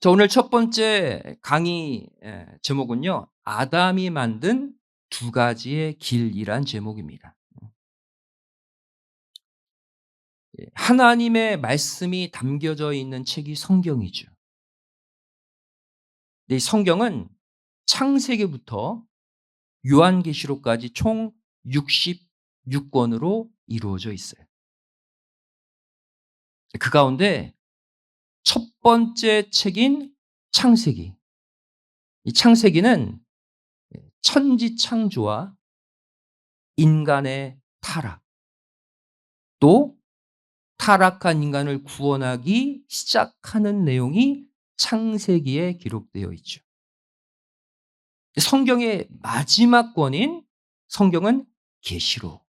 자, 오늘 첫 번째 강의 제목은요. 아담이 만든 두 가지의 길이란 제목입니다. 하나님의 말씀이 담겨져 있는 책이 성경이죠. 근데 이 성경은 창세기부터 요한계시록까지 총 66권으로 이루어져 있어요. 그 가운데 첫 번째 책인 창세기. 이 창세기는 천지창조와 인간의 타락, 또 타락한 인간을 구원하기 시작하는 내용이 창세기에 기록되어 있죠. 성경의 마지막 권인 성경은 계시록.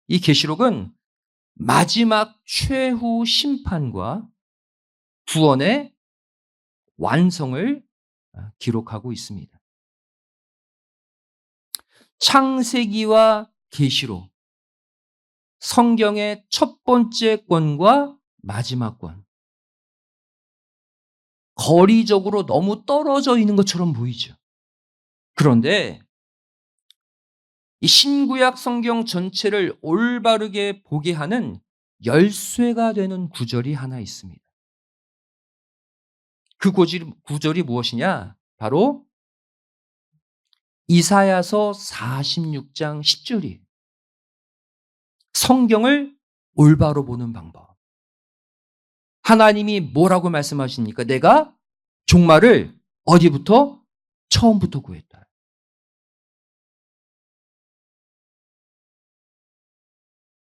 이 계시록은 마지막 최후 심판과 구원의 완성을 기록하고 있습니다. 창세기와 계시록, 성경의 첫 번째 권과 마지막 권. 거리적으로 너무 떨어져 있는 것처럼 보이죠. 그런데 이 신구약 성경 전체를 올바르게 보게 하는 열쇠가 되는 구절이 하나 있습니다. 그 구절이 무엇이냐? 바로 이사야서 46장 10절이에요. 성경을 올바로 보는 방법. 하나님이 뭐라고 말씀하십니까? 내가 종말을 어디부터? 처음부터 구했다.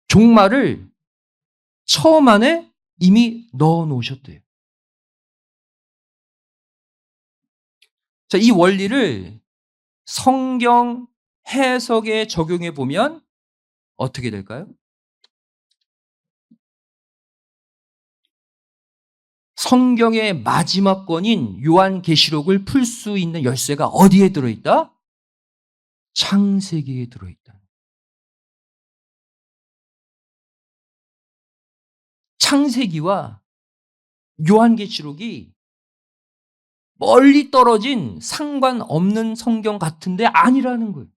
종말을 처음 안에 이미 넣어 놓으셨대요. 자, 이 원리를 성경 해석에 적용해 보면 어떻게 될까요? 성경의 마지막 권인 요한계시록을 풀 수 있는 열쇠가 어디에 들어있다? 창세기에 들어있다. 창세기와 요한계시록이 멀리 떨어진 상관없는 성경 같은데 아니라는 거예요.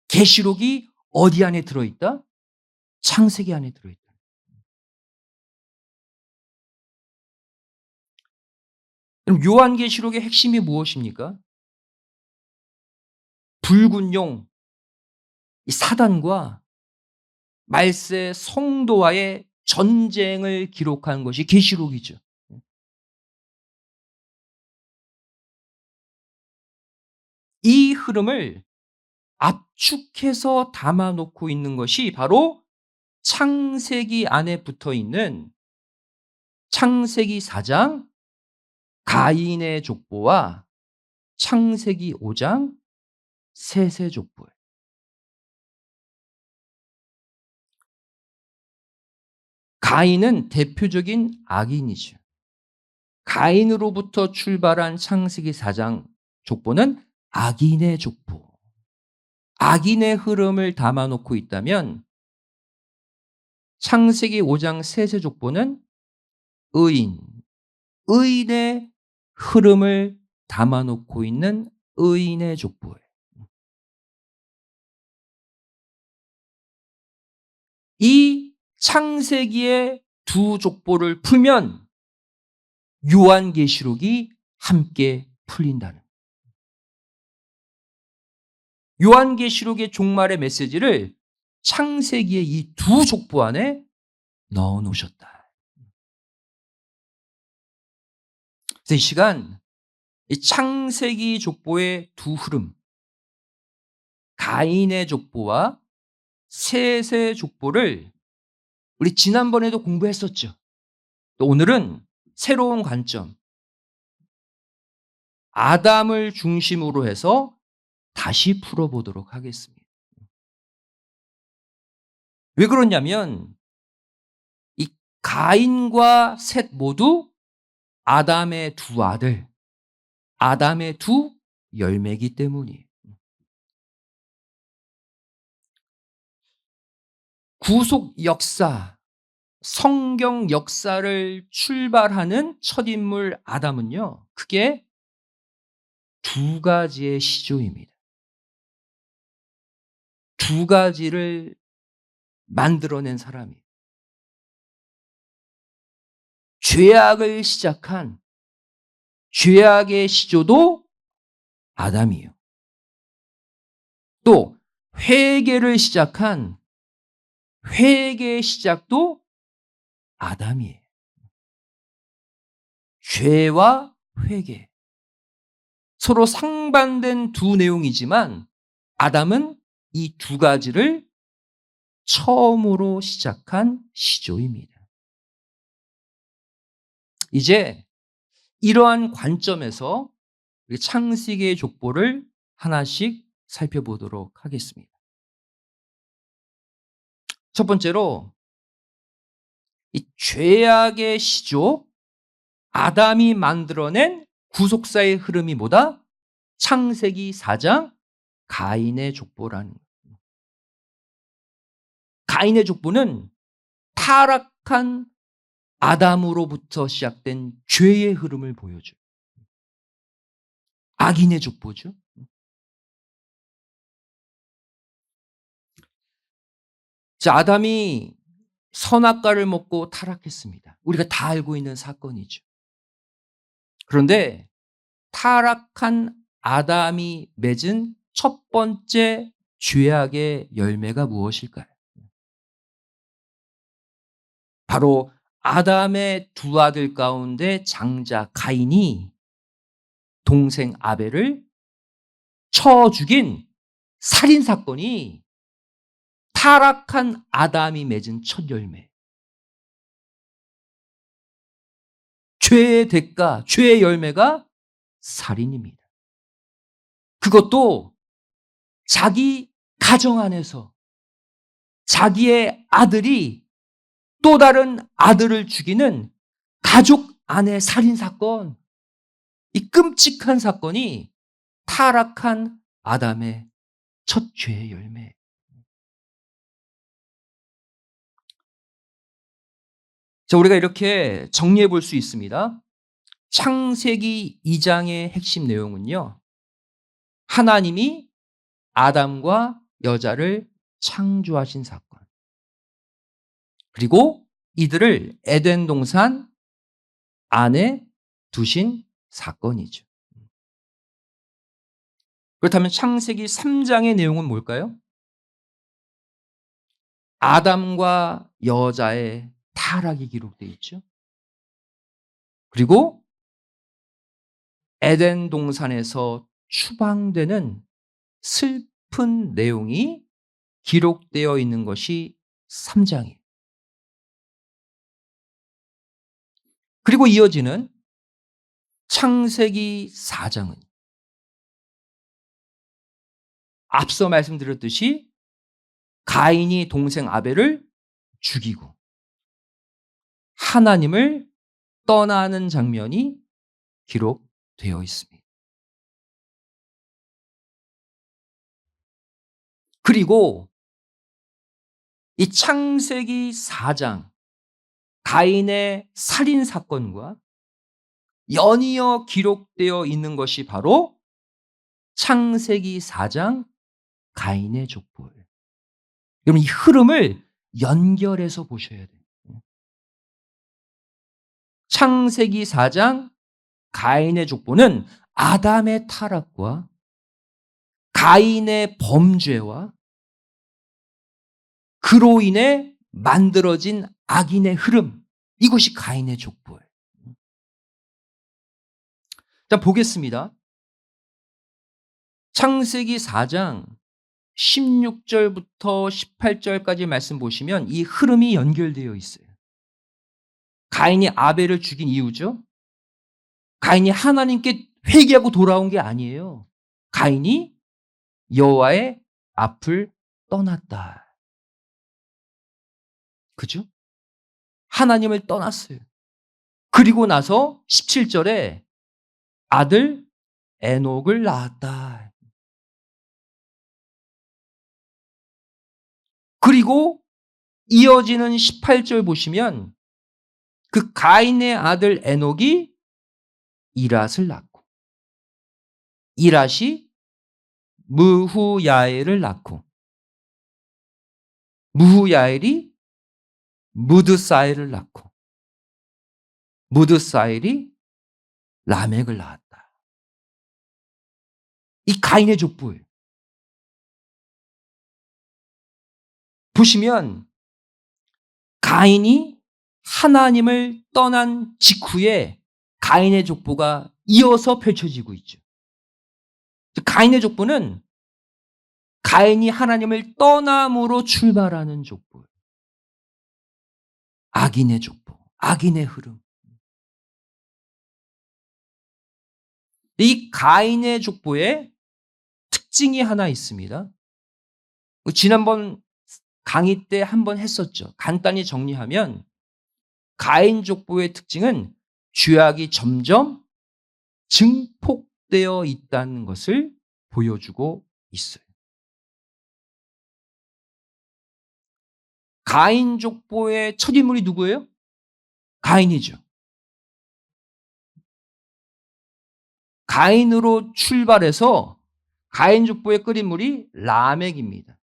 계시록이 어디 안에 들어있다? 창세기 안에 들어있다. 그럼 요한계시록의 핵심이 무엇입니까? 붉은 용, 이 사단과 말세 성도와의 전쟁을 기록한 것이 계시록이죠. 이 흐름을 압축해서 담아놓고 있는 것이 바로 창세기 안에 붙어 있는 창세기 4장 가인의 족보와 창세기 5장 셋의 족보예요. 가인은 대표적인 악인이죠. 가인으로부터 출발한 창세기 4장 족보는 악인의 족보. 악인의 흐름을 담아놓고 있다면 창세기 5장 셋의 족보는 의인, 의인의 흐름을 담아놓고 있는 의인의 족보예요. 이 창세기의 두 족보를 풀면 요한계시록이 함께 풀린다는 거예요. 요한계시록의 종말의 메시지를 창세기의 이 두 족보 안에 넣어 놓으셨다. 그래서 이 시간 이 창세기 족보의 두 흐름, 가인의 족보와 셋의 족보를 우리 지난번에도 공부했었죠. 또 오늘은 새로운 관점, 아담을 중심으로 해서 다시 풀어보도록 하겠습니다. 왜 그러냐면 이 가인과 셋 모두 아담의 두 아들, 아담의 두 열매이기 때문이에요. 구속 역사, 성경 역사를 출발하는 첫 인물 아담은요. 크게 두 가지의 시조입니다. 두 가지를 만들어낸 사람이에요. 죄악을 시작한 죄악의 시조도 아담이에요. 또 회개를 시작한 회개의 시작도 아담이에요. 죄와 회개. 서로 상반된 두 내용이지만 아담은 이 두 가지를 처음으로 시작한 시조입니다. 이제 이러한 관점에서 우리 창세기의 족보를 하나씩 살펴보도록 하겠습니다. 첫 번째로 이 죄악의 시조 아담이 만들어낸 구속사의 흐름이 뭐다? 창세기 4장 가인의 족보라는 거예요. 가인의 족보는 타락한 아담으로부터 시작된 죄의 흐름을 보여줘요. 악인의 족보죠. 자, 아담이 선악과를 먹고 타락했습니다. 우리가 다 알고 있는 사건이죠. 그런데 타락한 아담이 맺은 첫 번째 죄악의 열매가 무엇일까요? 바로 아담의 두 아들 가운데 장자 가인이 동생 아벨을 쳐 죽인 살인 사건이 타락한 아담이 맺은 첫 열매. 죄의 대가, 죄의 열매가 살인입니다. 그것도 자기 가정 안에서 자기의 아들이 또 다른 아들을 죽이는 가족 안의 살인 사건. 이 끔찍한 사건이 타락한 아담의 첫 죄의 열매. 자, 우리가 이렇게 정리해 볼 수 있습니다. 창세기 2장의 핵심 내용은요. 하나님이 아담과 여자를 창조하신 사건. 그리고 이들을 에덴 동산 안에 두신 사건이죠. 그렇다면 창세기 3장의 내용은 뭘까요? 아담과 여자의 타락이 기록되어 있죠. 그리고 에덴 동산에서 추방되는 슬픈 내용이 기록되어 있는 것이 3장이에요. 그리고 이어지는 창세기 4장은 앞서 말씀드렸듯이 가인이 동생 아벨을 죽이고 하나님을 떠나는 장면이 기록되어 있습니다. 그리고 이 창세기 4장 가인의 살인 사건과 연이어 기록되어 있는 것이 바로 창세기 4장 가인의 족보예요. 여러분 이 흐름을 연결해서 보셔야 돼요. 창세기 4장 가인의 족보는 아담의 타락과 가인의 범죄와 그로 인해 만들어진 악인의 흐름, 이것이 가인의 족보예요. 자, 보겠습니다. 창세기 4장 16절부터 18절까지 말씀 보시면 이 흐름이 연결되어 있어요. 가인이 아벨을 죽인 이유죠. 가인이 하나님께 회개하고 돌아온 게 아니에요. 가인이 여호와의 앞을 떠났다. 그죠? 하나님을 떠났어요. 그리고 나서 17절에 아들 에녹을 낳았다. 그리고 이어지는 18절 보시면 그 가인의 아들 에녹이 이랏을 낳고, 이랏이 무후야엘을 낳고, 무후야엘이 무드사엘을 낳고, 무드사엘이 라멕을 낳았다. 이 가인의 족보예요. 보시면 가인이 하나님을 떠난 직후에 가인의 족보가 이어서 펼쳐지고 있죠. 가인의 족보는 가인이 하나님을 떠남으로 출발하는 족보예요. 악인의 족보, 악인의 흐름. 이 가인의 족보에 특징이 하나 있습니다. 지난번 강의 때 한번 했었죠. 간단히 정리하면 가인 족보의 특징은 죄악이 점점 증폭되어 있다는 것을 보여주고 있어요. 가인 족보의 첫 인물이 누구예요? 가인이죠. 가인으로 출발해서 가인 족보의 끝인물이 라멕입니다.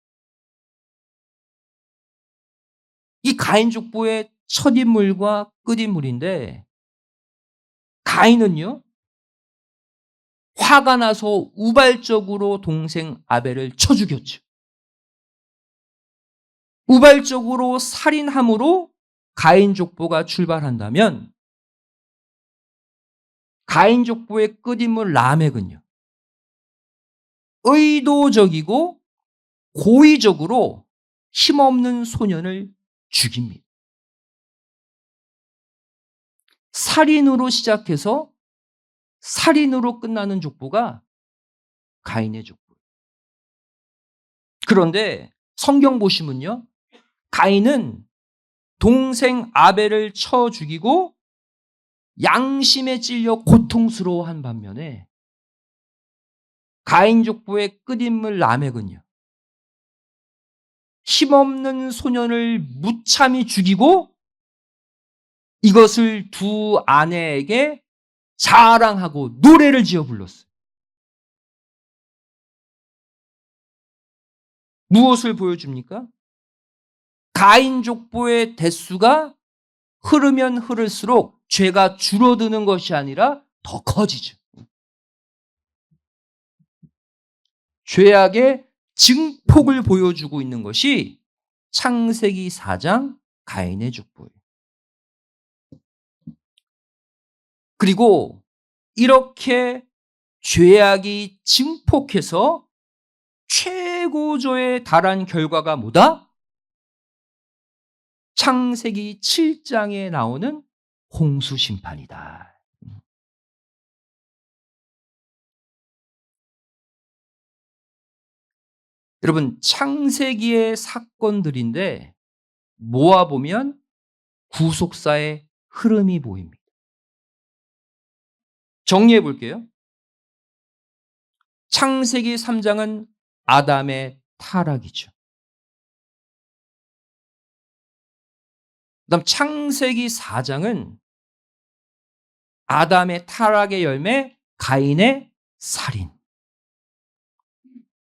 이 가인 족보의 첫 인물과 끝인물인데, 가인은요, 화가 나서 우발적으로 동생 아벨을 쳐 죽였죠. 우발적으로 살인함으로 가인 족보가 출발한다면, 가인 족보의 끝인물 라멕은요, 의도적이고 고의적으로 힘없는 소년을 죽입니다. 살인으로 시작해서 살인으로 끝나는 족보가 가인의 족보예요. 그런데 성경 보시면요, 가인은 동생 아벨을 쳐 죽이고 양심에 찔려 고통스러워한 반면에 가인 족보의 끝인물 라멕은요, 힘없는 소년을 무참히 죽이고 이것을 두 아내에게 자랑하고 노래를 지어 불렀어요. 무엇을 보여줍니까? 가인 족보의 대수가 흐르면 흐를수록 죄가 줄어드는 것이 아니라 더 커지죠. 죄악의 증폭을 보여주고 있는 것이 창세기 4장 가인의 족보예요. 그리고 이렇게 죄악이 증폭해서 최고조에 달한 결과가 뭐다? 창세기 7장에 나오는 홍수 심판이다. 여러분, 창세기의 사건들인데 모아보면 구속사의 흐름이 보입니다. 정리해 볼게요. 창세기 3장은 아담의 타락이죠. 그다음 창세기 4장은 아담의 타락의 열매 가인의 살인.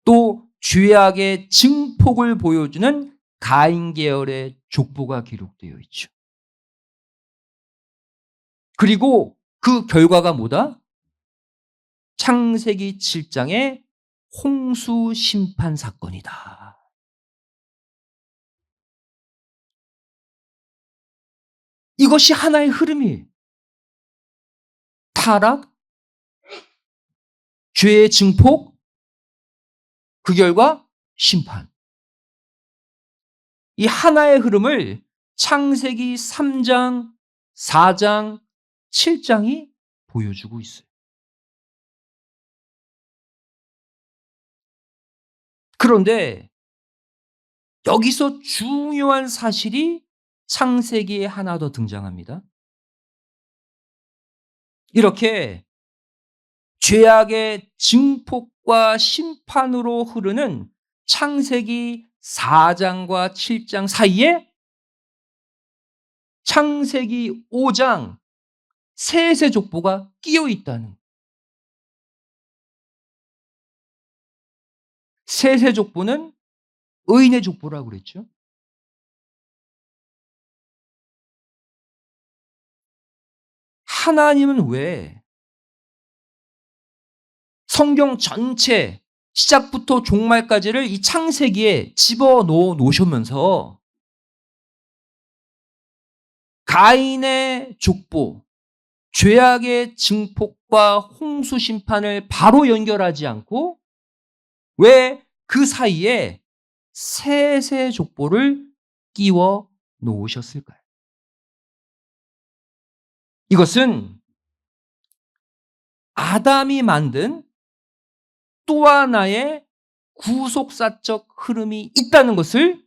또 죄악의 증폭을 보여주는 가인 계열의 족보가 기록되어 있죠. 그리고 그 결과가 뭐다? 창세기 7장의 홍수 심판 사건이다. 이것이 하나의 흐름이에요. 타락, 죄의 증폭, 그 결과 심판. 이 하나의 흐름을 창세기 3장, 4장, 7장이 보여주고 있어요. 그런데 여기서 중요한 사실이 창세기에 하나 더 등장합니다. 이렇게 죄악의 증폭과 심판으로 흐르는 창세기 4장과 7장 사이에 창세기 5장 셋의 족보가 끼어 있다는. 셋의 족보는 의인의 족보라고 그랬죠. 하나님은 왜 성경 전체 시작부터 종말까지를 이 창세기에 집어넣어 놓으시면서 가인의 족보, 죄악의 증폭과 홍수 심판을 바로 연결하지 않고 왜 그 사이에 셋의 족보를 끼워 놓으셨을까요? 이것은 아담이 만든 또 하나의 구속사적 흐름이 있다는 것을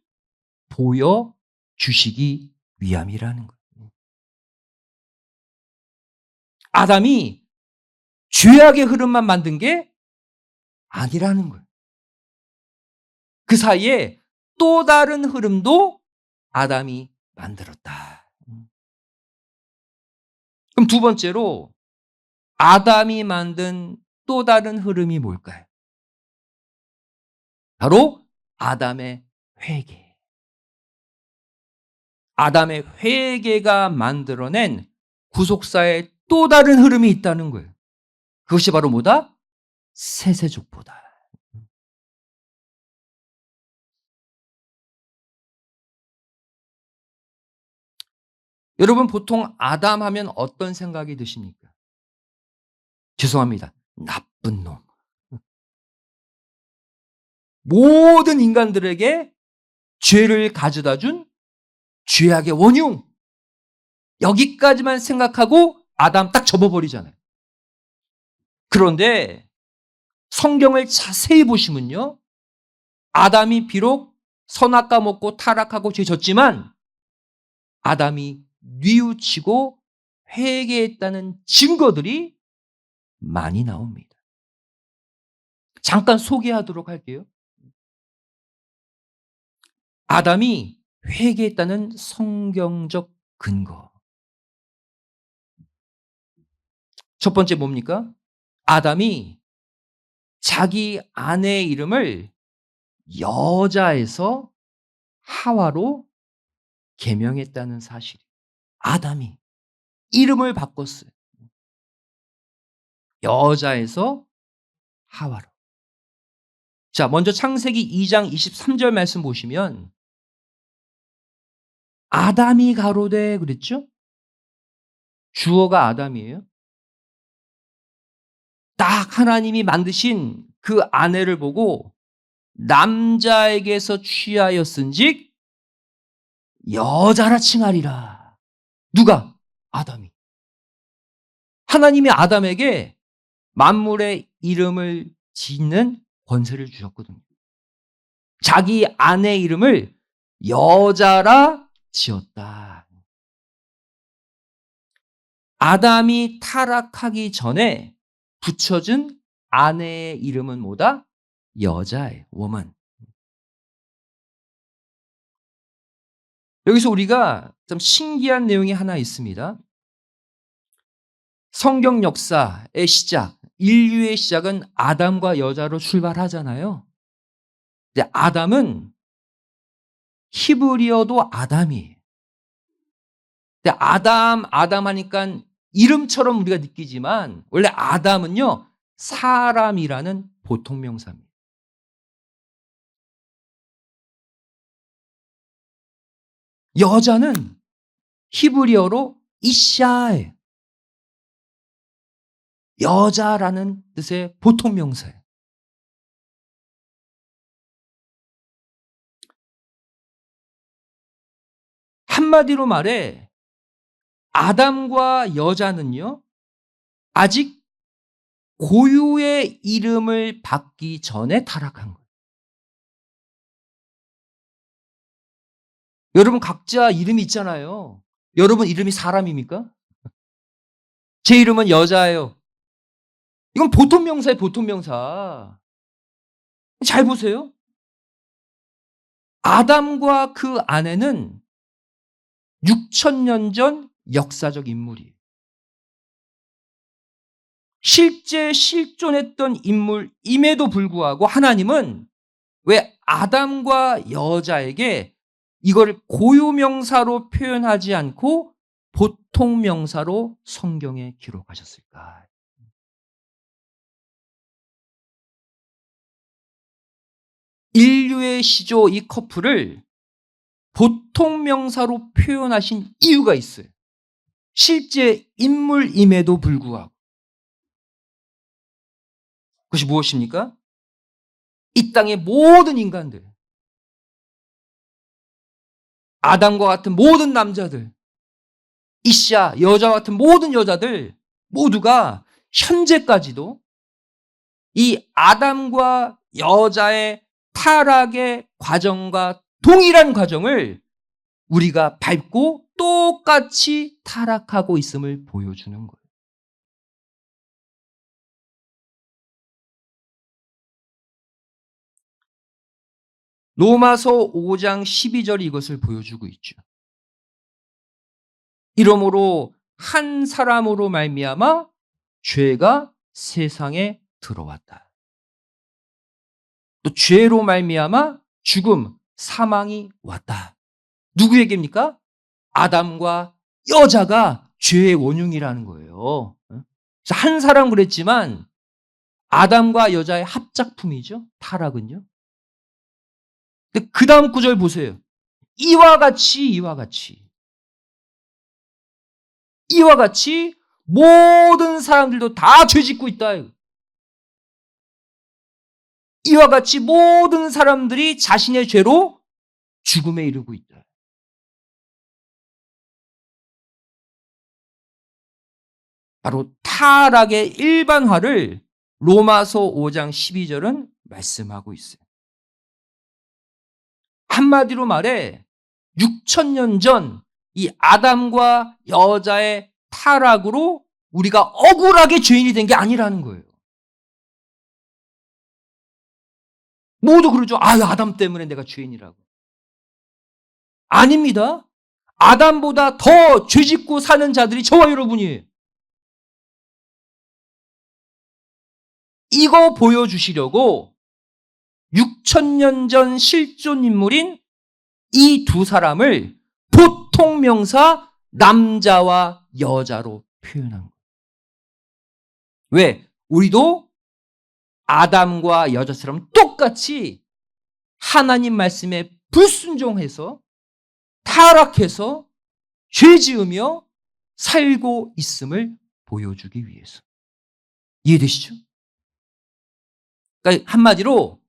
보여주시기 위함이라는 거예요. 아담이 죄악의 흐름만 만든 게 아니라는 거예요. 그 사이에 또 다른 흐름도 아담이 만들었다. 그럼 두 번째로 아담이 만든 또 다른 흐름이 뭘까요? 바로 아담의 회개. 아담의 회개가 만들어낸 구속사의 또 다른 흐름이 있다는 거예요. 그것이 바로 뭐다? 세세족보다. 여러분 보통 아담 하면 어떤 생각이 드십니까? 죄송합니다. 나쁜 놈. 모든 인간들에게 죄를 가져다 준 죄악의 원흉. 여기까지만 생각하고 아담 딱 접어버리잖아요. 그런데 성경을 자세히 보시면요. 아담이 비록 선악과 먹고 타락하고 죄 졌지만 아담이 뉘우치고 회개했다는 증거들이 많이 나옵니다. 잠깐 소개하도록 할게요. 아담이 회개했다는 성경적 근거. 첫 번째 뭡니까? 아담이 자기 아내의 이름을 여자에서 하와로 개명했다는 사실. 아담이 이름을 바꿨어요. 여자에서 하와로. 자, 먼저 창세기 2장 23절 말씀 보시면 아담이 가로되 그랬죠? 주어가 아담이에요. 딱 하나님이 만드신 그 아내를 보고 남자에게서 취하였은즉 여자라 칭하리라. 누가? 아담이. 하나님이 아담에게 만물의 이름을 짓는 권세를 주셨거든요. 자기 아내 이름을 여자라 지었다. 아담이 타락하기 전에 붙여준 아내의 이름은 뭐다? 여자예요. woman. 여기서 우리가 좀 신기한 내용이 하나 있습니다. 성경 역사의 시작, 인류의 시작은 아담과 여자로 출발하잖아요. 근데 아담은 히브리어도 아담이에요. 근데 아담 하니까 이름처럼 우리가 느끼지만 원래 아담은요, 사람이라는 보통 명사입니다. 여자는 히브리어로 이샤예요. 여자라는 뜻의 보통 명사예요. 한마디로 말해 아담과 여자는요, 아직 고유의 이름을 받기 전에 타락한 거예요. 여러분 각자 이름이 있잖아요. 여러분 이름이 사람입니까? 제 이름은 여자예요. 이건 보통 명사예요, 보통 명사. 잘 보세요. 아담과 그 아내는 6천 년 전 역사적 인물이에요. 실제 실존했던 인물임에도 불구하고 하나님은 왜 아담과 여자에게 이걸 고유명사로 표현하지 않고 보통 명사로 성경에 기록하셨을까? 인류의 시조 이 커플을 보통 명사로 표현하신 이유가 있어요. 실제 인물임에도 불구하고. 그것이 무엇입니까? 이 땅의 모든 인간들, 아담과 같은 모든 남자들, 이샤, 여자와 같은 모든 여자들 모두가 현재까지도 이 아담과 여자의 타락의 과정과 동일한 과정을 우리가 밟고 똑같이 타락하고 있음을 보여주는 거예요. 로마서 5장 12절이 이것을 보여주고 있죠. 이러므로 한 사람으로 말미암아 죄가 세상에 들어왔다. 또 죄로 말미암아 죽음, 사망이 왔다. 누구에게입니까? 아담과 여자가 죄의 원흉이라는 거예요. 그래서 한 사람 그랬지만 아담과 여자의 합작품이죠. 타락은요. 근데 그 다음 구절 보세요. 이와 같이 모든 사람들도 다 죄짓고 있다. 이와 같이 모든 사람들이 자신의 죄로 죽음에 이르고 있다. 바로 타락의 일반화를 로마서 5장 12절은 말씀하고 있어요. 한마디로 말해 6천 년 전 이 아담과 여자의 타락으로 우리가 억울하게 죄인이 된 게 아니라는 거예요. 모두 그러죠. 아담 때문에 내가 죄인이라고. 아닙니다. 아담보다 더 죄짓고 사는 자들이 저와 여러분이에요. 이거 보여주시려고 6천 년 전 실존 인물인 이 두 사람을 보통 명사 남자와 여자로 표현한 거예요. 왜? 우리도 아담과 여자처럼 똑같이 하나님 말씀에 불순종해서 타락해서 죄 지으며 살고 있음을 보여주기 위해서. 이해되시죠? 그러니까 한마디로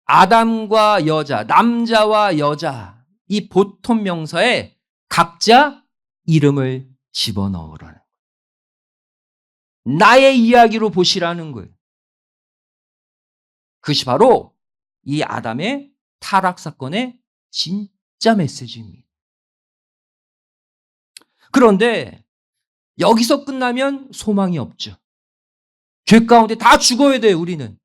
아담과 여자, 남자와 여자 이 보통 명사에 각자 이름을 집어넣으라는 거예요. 나의 이야기로 보시라는 거예요. 그것이 바로 이 아담의 타락 사건의 진짜 메시지입니다. 그런데 여기서 끝나면 소망이 없죠. 죄 가운데 다 죽어야 돼요, 우리는.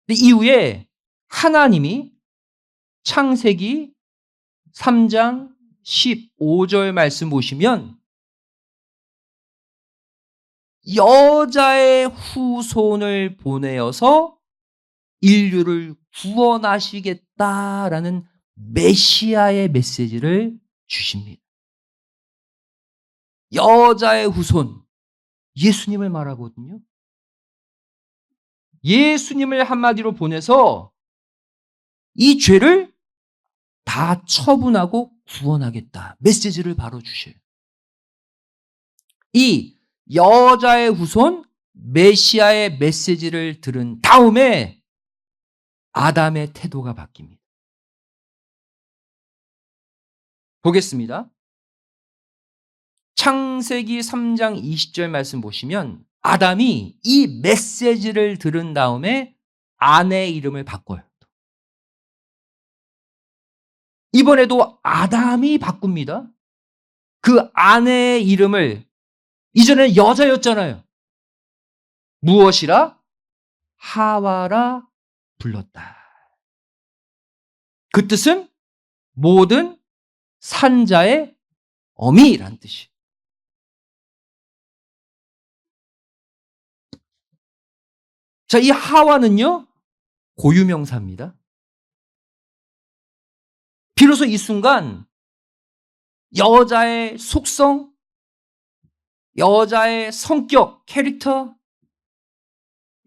근데 이후에 하나님이 창세기 3장 15절 말씀 보시면 여자의 후손을 보내어서 인류를 구원하시겠다라는 메시아의 메시지를 주십니다. 여자의 후손, 예수님을 말하거든요. 예수님을 한마디로 보내서 이 죄를 다 처분하고 구원하겠다. 메시지를 바로 주셔요. 이 여자의 후손, 메시아의 메시지를 들은 다음에 아담의 태도가 바뀝니다. 보겠습니다. 창세기 3장 20절 말씀 보시면 아담이 이 메시지를 들은 다음에 아내의 이름을 바꿔요. 이번에도 아담이 바꿉니다. 그 아내의 이름을 이전에는 여자였잖아요. 무엇이라? 하와라 불렀다. 그 뜻은 모든 산자의 어미란 뜻이. 자, 이 하와는요, 고유명사입니다. 비로소 이 순간 여자의 속성, 여자의 성격, 캐릭터,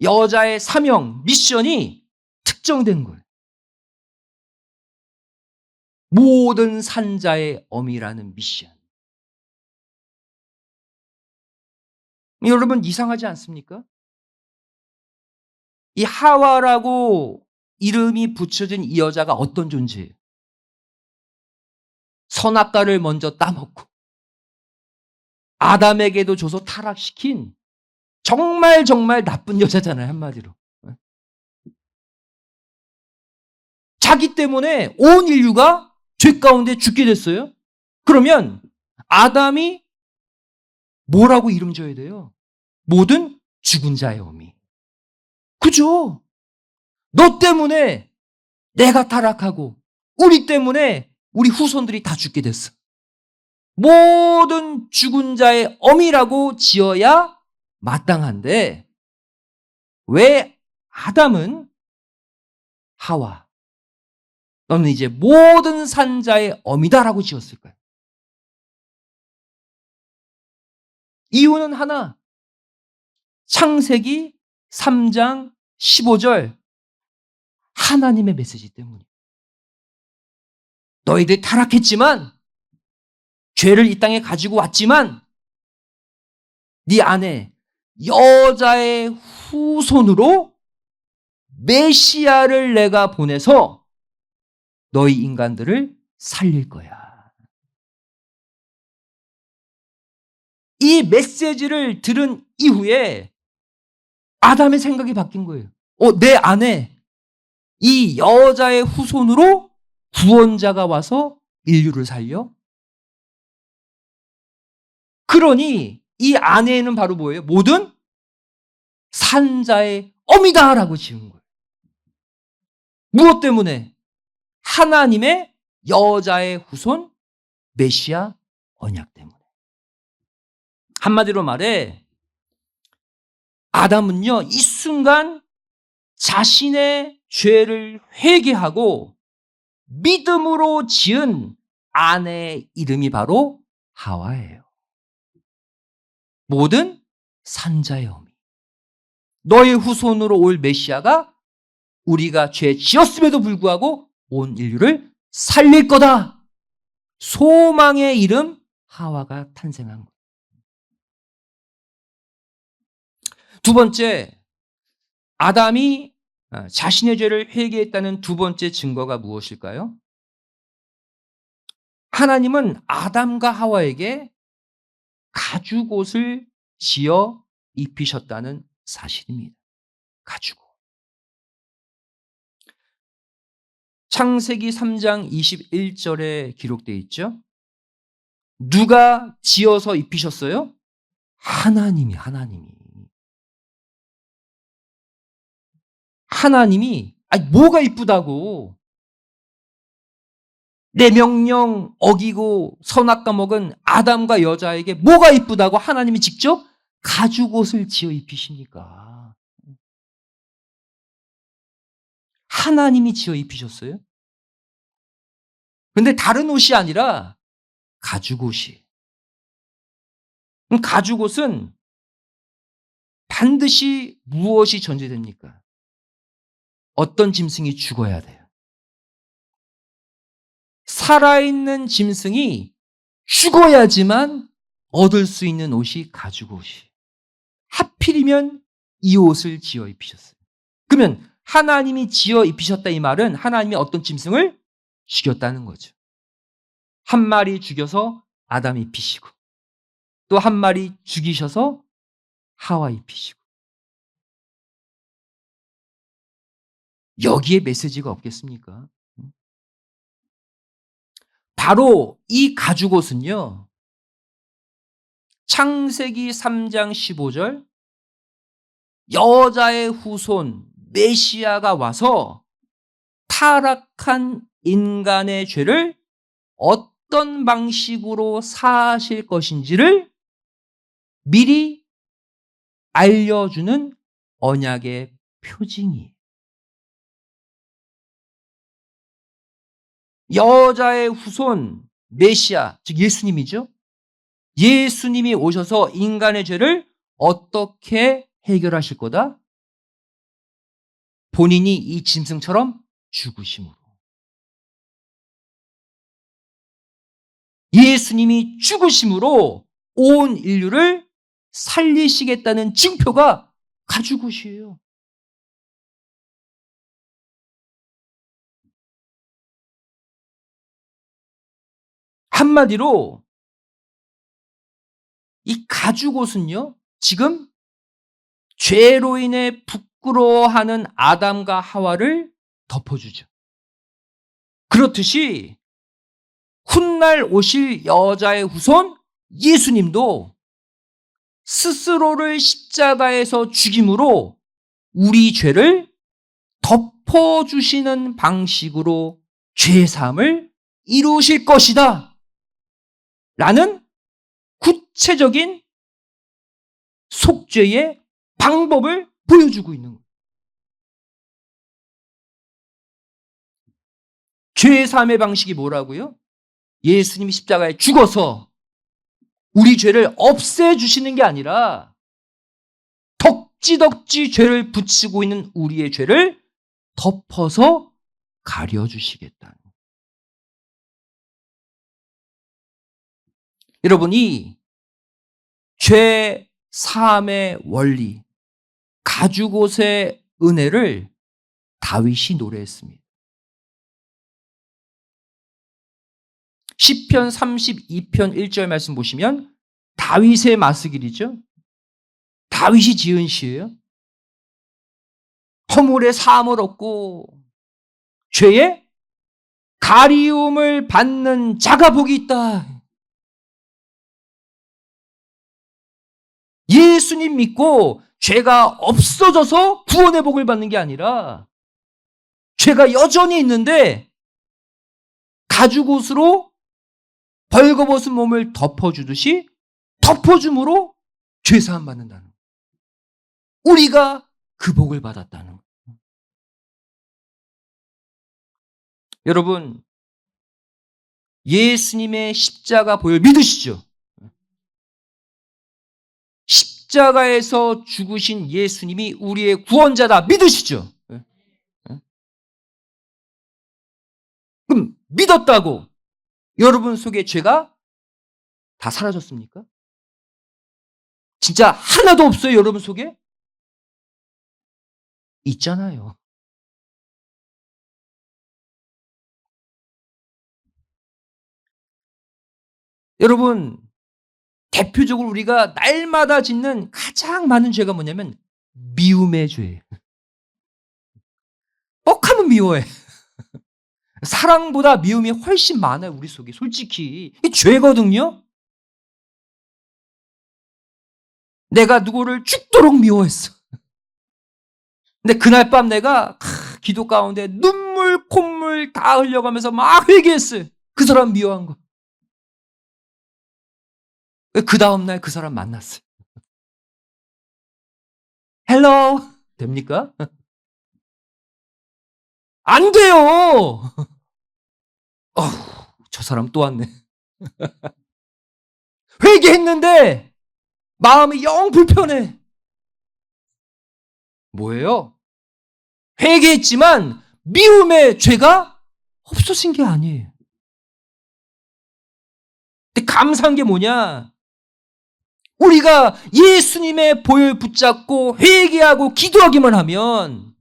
여자의 사명, 미션이 특정된 거예요. 모든 산자의 어미라는 미션. 여러분 이상하지 않습니까? 이 하와라고 이름이 붙여진 이 여자가 어떤 존재예요? 선악과를 먼저 따먹고 아담에게도 줘서 타락시킨 정말 나쁜 여자잖아요, 한마디로. 자기 때문에 온 인류가 죄 가운데 죽게 됐어요. 그러면 아담이 뭐라고 이름 줘야 돼요? 모든 죽은 자의 어미. 그죠? 너 때문에 내가 타락하고 우리 때문에 우리 후손들이 다 죽게 됐어. 모든 죽은 자의 어미라고 지어야 마땅한데 왜 아담은 하와 너는 이제 모든 산자의 어미다라고 지었을까요? 이유는 하나. 창세기 3장 15절 하나님의 메시지 때문이에요. 너희들이 타락했지만 죄를 이 땅에 가지고 왔지만 네 안에 여자의 후손으로 메시아를 내가 보내서 너희 인간들을 살릴 거야. 이 메시지를 들은 이후에 아담의 생각이 바뀐 거예요. 내 안에 이 여자의 후손으로 구원자가 와서 인류를 살려? 그러니 이 아내는 바로 뭐예요? 모든 산자의 어미다라고 지은 거예요. 무엇 때문에? 하나님의 여자의 후손 메시아 언약 때문에. 한마디로 말해 아담은요, 이 순간 자신의 죄를 회개하고 믿음으로 지은 아내의 이름이 바로 하와예요. 모든 산자의 어미. 너의 후손으로 올 메시아가 우리가 죄 지었음에도 불구하고 온 인류를 살릴 거다. 소망의 이름 하와가 탄생한 거예요. 두 번째, 아담이 자신의 죄를 회개했다는 두 번째 증거가 무엇일까요? 하나님은 아담과 하와에게 가죽옷을 지어 입히셨다는 사실입니다. 가죽옷. 창세기 3장 21절에 기록되어 있죠. 누가 지어서 입히셨어요? 하나님이. 뭐가 이쁘다고. 내 명령 어기고 선악과 먹은 아담과 여자에게 뭐가 이쁘다고 하나님이 직접 가죽옷을 지어 입히십니까? 하나님이 지어 입히셨어요? 근데 다른 옷이 아니라 가죽옷이. 그럼 가죽옷은 반드시 무엇이 전제됩니까? 어떤 짐승이 죽어야 돼요. 살아있는 짐승이 죽어야지만 얻을 수 있는 옷이 가죽옷이. 하필이면 이 옷을 지어 입히셨어요. 그러면 하나님이 지어 입히셨다 이 말은 하나님이 어떤 짐승을 죽였다는 거죠. 한 마리 죽여서 아담 입히시고 또 한 마리 죽이셔서 하와 입히시고. 여기에 메시지가 없겠습니까? 바로 이 가죽옷은요, 창세기 3장 15절 여자의 후손 메시아가 와서 타락한 인간의 죄를 어떤 방식으로 사실 것인지를 미리 알려주는 언약의 표징이에요. 여자의 후손 메시아, 즉 예수님이죠. 예수님이 오셔서 인간의 죄를 어떻게 해결하실 거다? 본인이 이 짐승처럼 죽으심으로. 예수님이 죽으심으로 온 인류를 살리시겠다는 증표가 가죽옷이에요. 한마디로 이 가죽옷은요, 지금 죄로 인해 부끄러워하는 아담과 하와를 덮어주죠. 그렇듯이 훗날 오실 여자의 후손 예수님도 스스로를 십자가에서 죽임으로 우리 죄를 덮어주시는 방식으로 죄사함을 이루실 것이다 라는 구체적인 속죄의 방법을 보여주고 있는 거예요. 죄사함의 방식이 뭐라고요? 예수님이 십자가에 죽어서 우리 죄를 없애주시는 게 아니라 덕지덕지 죄를 붙이고 있는 우리의 죄를 덮어서 가려주시겠다는 거예요. 여러분이 죄 사함의 원리, 가죽옷의 은혜를 다윗이 노래했습니다. 시편 32편 1절 말씀 보시면 다윗의 마스길이죠. 다윗이 지은 시예요. 허물의 사함을 얻고 죄의 가리움을 받는 자가 복이 있다. 예수님 믿고 죄가 없어져서 구원의 복을 받는 게 아니라 죄가 여전히 있는데 가죽옷으로 벌거벗은 몸을 덮어주듯이 덮어줌으로 죄사함 받는다는 거예요. 우리가 그 복을 받았다는 거예요. 여러분, 예수님의 십자가 보혈 믿으시죠? 십자가에서 죽으신 예수님이 우리의 구원자다 믿으시죠? 그럼 믿었다고 여러분 속에 죄가 다 사라졌습니까? 진짜 하나도 없어요, 여러분 속에? 있잖아요. 여러분, 대표적으로 우리가 날마다 짓는 가장 많은 죄가 뭐냐면 미움의 죄. 뻑하면 미워해. 사랑보다 미움이 훨씬 많아요, 우리 속에. 솔직히. 이 죄거든요? 내가 누구를 죽도록 미워했어. 근데 그날 밤 내가 기도 가운데 눈물, 콧물 다 흘려가면서 막 회개했어요. 그 사람 미워한 거. 그 다음날 그 사람 만났어요. 헬로 됩니까? 안 돼요. 저 사람 또 왔네. 회개했는데 마음이 영 불편해. 뭐예요? 회개했지만 미움의 죄가 없어진 게 아니에요. 근데 감사한 게 뭐냐? 우리가 예수님의 보혈 붙잡고 회개하고 기도하기만 하면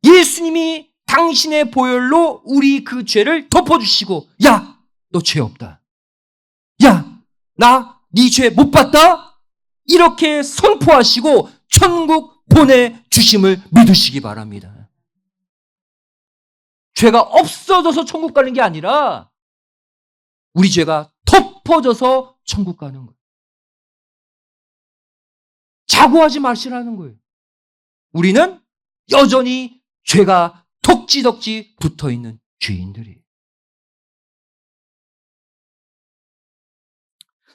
예수님이 당신의 보혈로 우리 그 죄를 덮어주시고, 야, 너 죄 없다. 야, 나 네 죄 못 봤다? 이렇게 선포하시고 천국 보내주심을 믿으시기 바랍니다. 죄가 없어져서 천국 가는 게 아니라 우리 죄가 덮어져서 천국 가는 거예요. 자고하지 마시라는 거예요. 우리는 여전히 죄가 덕지덕지 붙어있는 죄인들이에요.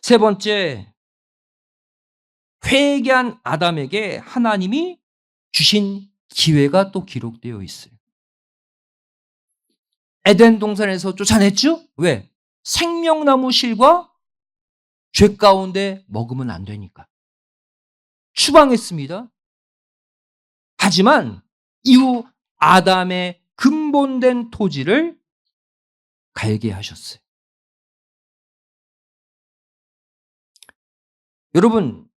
세 번째, 회개한 아담에게 하나님이 주신 기회가 또 기록되어 있어요. 에덴 동산에서 쫓아냈죠? 왜? 생명나무 실과 죄 가운데 먹으면 안 되니까. 추방했습니다. 하지만 이후 아담의 근본된 토지를 갈게 하셨어요. 여러분,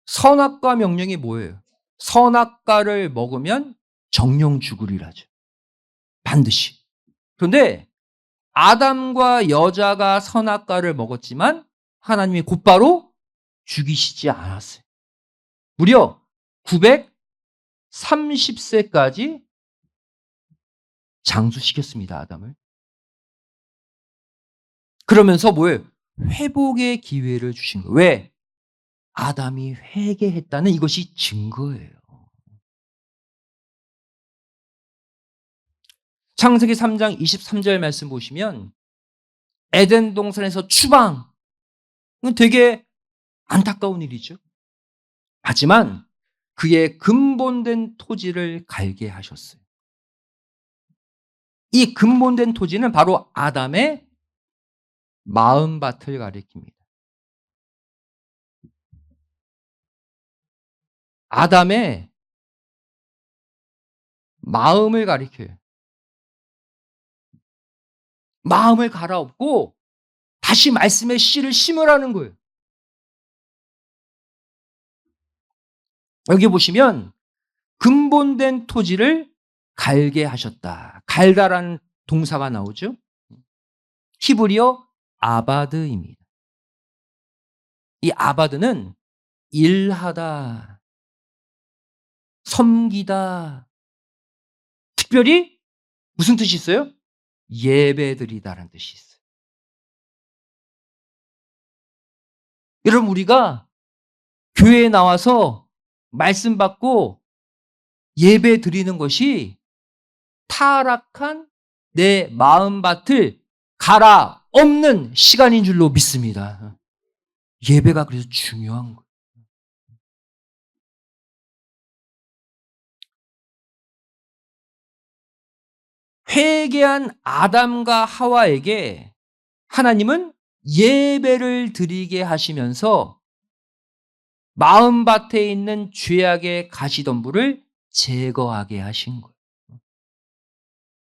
선악과 명령이 뭐예요? 선악과를 먹으면 정령 죽으리라죠. 반드시. 그런데 아담과 여자가 선악과를 먹었지만 하나님이 곧바로 죽이시지 않았어요. 무려 930세까지 장수시켰습니다, 아담을. 그러면서 뭐예요? 회복의 기회를 주신 거예요. 왜? 아담이 회개했다는 이것이 증거예요. 창세기 3장 23절 말씀 보시면 에덴 동산에서 추방. 이건 되게 안타까운 일이죠. 하지만 그의 근본된 토지를 갈게 하셨어요. 이 근본된 토지는 바로 아담의 마음밭을 가리킵니다. 아담의 마음을 가리켜요. 마음을 갈아엎고 다시 말씀의 씨를 심으라는 거예요. 여기 보시면 근본된 토지를 갈게 하셨다. 갈다라는 동사가 나오죠. 히브리어 아바드입니다. 이 아바드는 일하다, 섬기다, 특별히 무슨 뜻이 있어요? 예배드리다라는 뜻이 있어요. 여러분, 우리가 교회에 나와서 말씀 받고 예배 드리는 것이 타락한 내 마음밭을 갈아엎는 시간인 줄로 믿습니다. 예배가 그래서 중요한 거예요. 회개한 아담과 하와에게 하나님은 예배를 드리게 하시면서 마음밭에 있는 죄악의 가시덤불을 제거하게 하신 거예요.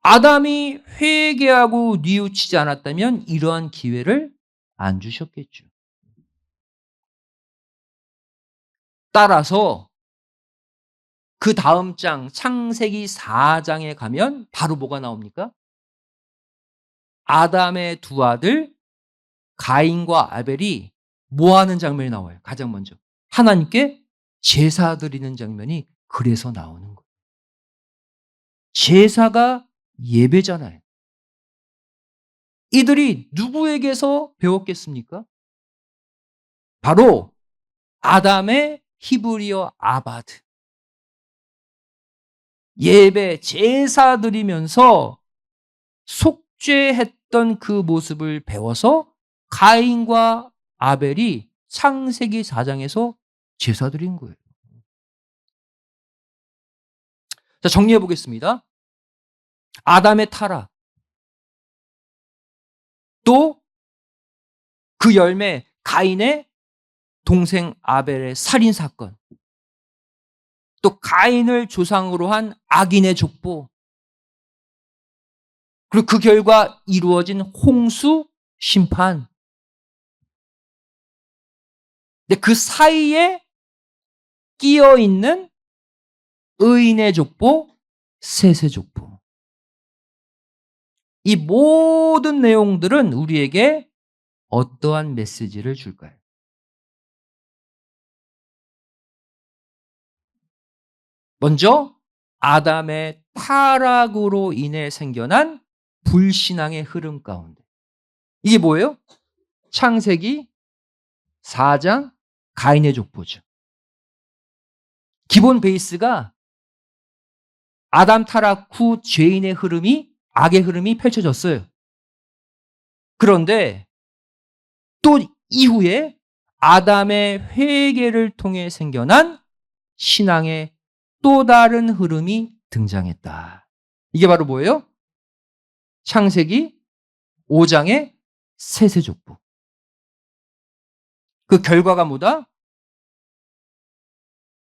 아담이 회개하고 뉘우치지 않았다면 이러한 기회를 안 주셨겠죠. 따라서 그 다음 장 창세기 4장에 가면 바로 뭐가 나옵니까? 아담의 두 아들 가인과 아벨이 뭐 하는 장면이 나와요? 가장 먼저 하나님께 제사 드리는 장면이 그래서 나오는 거예요. 제사가 예배잖아요. 이들이 누구에게서 배웠겠습니까? 바로 아담의 히브리어 아바드. 예배, 제사 드리면서 속죄했던 그 모습을 배워서 가인과 아벨이 창세기 4장에서 제사 드린 거예요. 자, 정리해 보겠습니다. 아담의 타락, 또 그 열매 가인의 동생 아벨의 살인 사건, 또 가인을 조상으로 한 악인의 족보, 그리고 그 결과 이루어진 홍수 심판. 근데 그 사이에 끼어 있는 의인의 족보, 셋의 족보. 이 모든 내용들은 우리에게 어떠한 메시지를 줄까요? 먼저 아담의 타락으로 인해 생겨난 불신앙의 흐름 가운데. 이게 뭐예요? 창세기 4장 가인의 족보죠. 기본 베이스가 아담 타락 후 죄인의 흐름이, 악의 흐름이 펼쳐졌어요. 그런데 또 이후에 아담의 회개를 통해 생겨난 신앙의 또 다른 흐름이 등장했다. 이게 바로 뭐예요? 창세기 5장의 세세족보. 그 결과가 뭐다?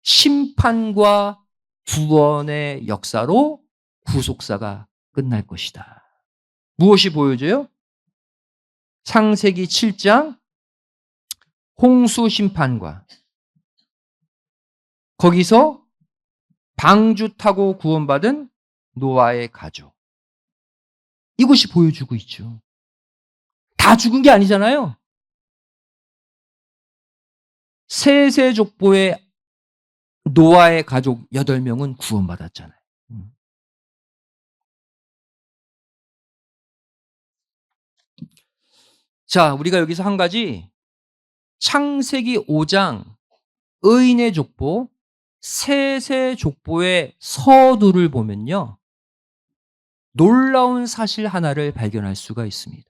심판과 구원의 역사로 구속사가 끝날 것이다. 무엇이 보여져요? 창세기 7장 홍수 심판과 거기서 방주 타고 구원받은 노아의 가족. 이것이 보여주고 있죠. 다 죽은 게 아니잖아요. 세세족보의 노아의 가족 8명은 구원받았잖아요. 자, 우리가 여기서 한 가지 창세기 5장 의인의 족보, 세세족보의 서두를 보면요. 놀라운 사실 하나를 발견할 수가 있습니다.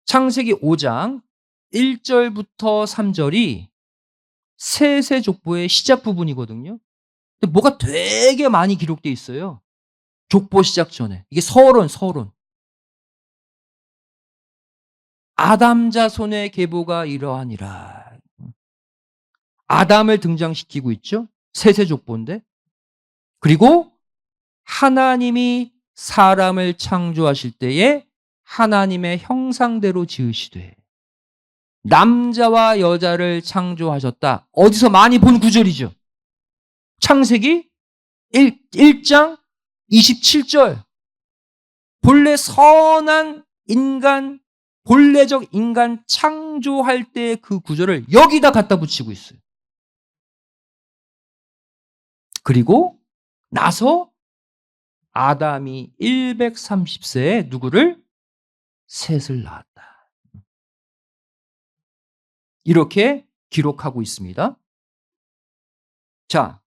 창세기 5장 1절부터 3절이 세세족보의 시작 부분이거든요. 근데 뭐가 되게 많이 기록되어 있어요. 족보 시작 전에. 이게 서론. 아담 자손의 계보가 이러하니라. 아담을 등장시키고 있죠. 세세족보인데. 그리고 하나님이 사람을 창조하실 때에 하나님의 형상대로 지으시되 남자와 여자를 창조하셨다. 어디서 많이 본 구절이죠. 창세기 1장 27절. 본래 선한 인간, 본래적 인간 창조할 때 그 구절을 여기다 갖다 붙이고 있어요. 그리고 나서 아담이 130세에 누구를? 셋을 낳았다. 이렇게 기록하고 있습니다. 자,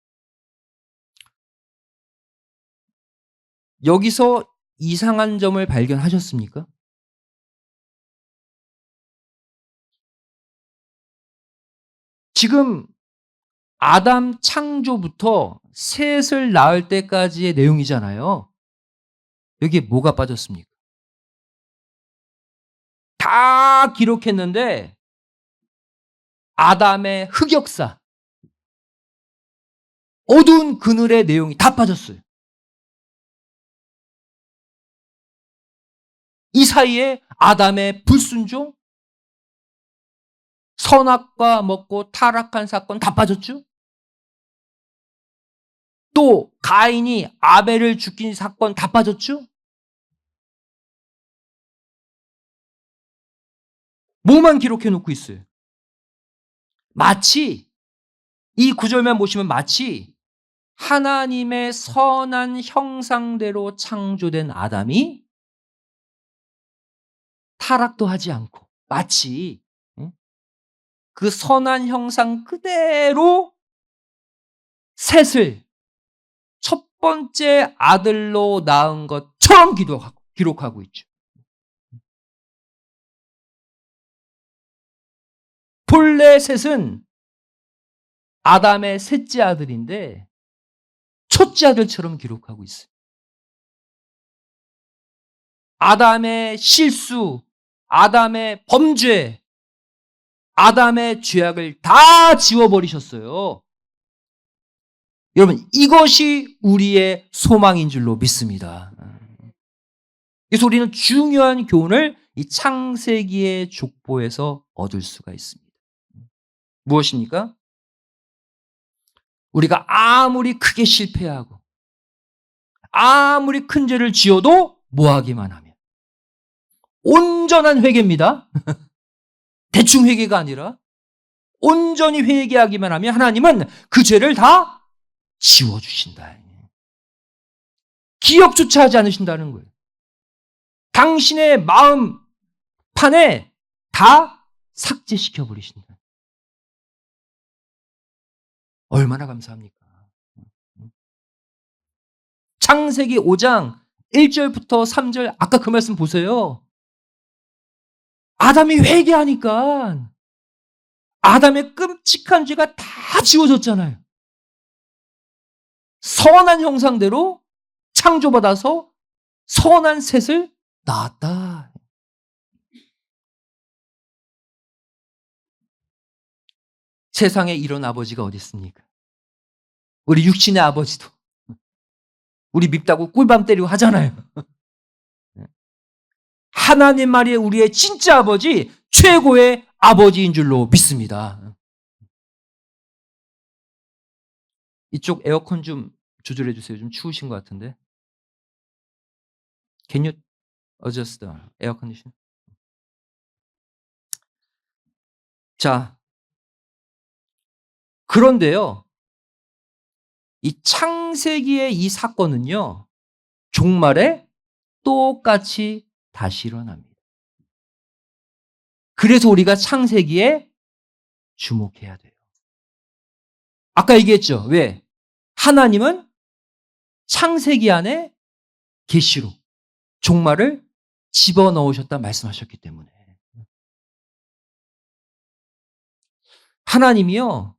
여기서 이상한 점을 발견하셨습니까? 지금 아담 창조부터 셋을 낳을 때까지의 내용이잖아요. 여기에 뭐가 빠졌습니까? 다 기록했는데 아담의 흑역사, 어두운 그늘의 내용이 다 빠졌어요. 이 사이에 아담의 불순종, 선악과 먹고 타락한 사건 다 빠졌죠? 또 가인이 아벨을 죽인 사건 다 빠졌죠? 뭐만 기록해 놓고 있어요? 마치 이 구절만 보시면 마치 하나님의 선한 형상대로 창조된 아담이 타락도 하지 않고 마치 그 선한 형상 그대로 셋을 첫 번째 아들로 낳은 것처럼 기록하고 있죠. 본래 셋은 아담의 셋째 아들인데 첫째 아들처럼 기록하고 있어요. 아담의 실수, 아담의 범죄, 아담의 죄악을 다 지워버리셨어요. 여러분, 이것이 우리의 소망인 줄로 믿습니다. 그래서 우리는 중요한 교훈을 이 창세기의 족보에서 얻을 수가 있습니다. 무엇입니까? 우리가 아무리 크게 실패하고 아무리 큰 죄를 지어도 뭐하기만 하면 온전한 회개입니다. 대충 회개가 아니라 온전히 회개하기만 하면 하나님은 그 죄를 다 지워주신다. 기억조차 하지 않으신다는 거예요. 당신의 마음 판에 다 삭제시켜버리신다. 얼마나 감사합니까? 창세기 5장 1절부터 3절 아까 그 말씀 보세요. 아담이 회개하니까 아담의 끔찍한 죄가 다 지워졌잖아요. 선한 형상대로 창조받아서 선한 셋을 낳았다. 세상에 이런 아버지가 어디 있습니까? 우리 육신의 아버지도 우리 밉다고 꿀밤 때리고 하잖아요. 하나님 말이 우리의 진짜 아버지, 최고의 아버지인 줄로 믿습니다. 이쪽 에어컨 좀 조절해 주세요. 좀 추우신 것 같은데. Can you adjust the air condition? 자, 그런데요. 이 창세기의 이 사건은요. 종말에 똑같이 다시 일어납니다. 그래서 우리가 창세기에 주목해야 돼요. 아까 얘기했죠. 왜? 하나님은 창세기 안에 계시로 종말을 집어넣으셨다 말씀하셨기 때문에. 하나님이요.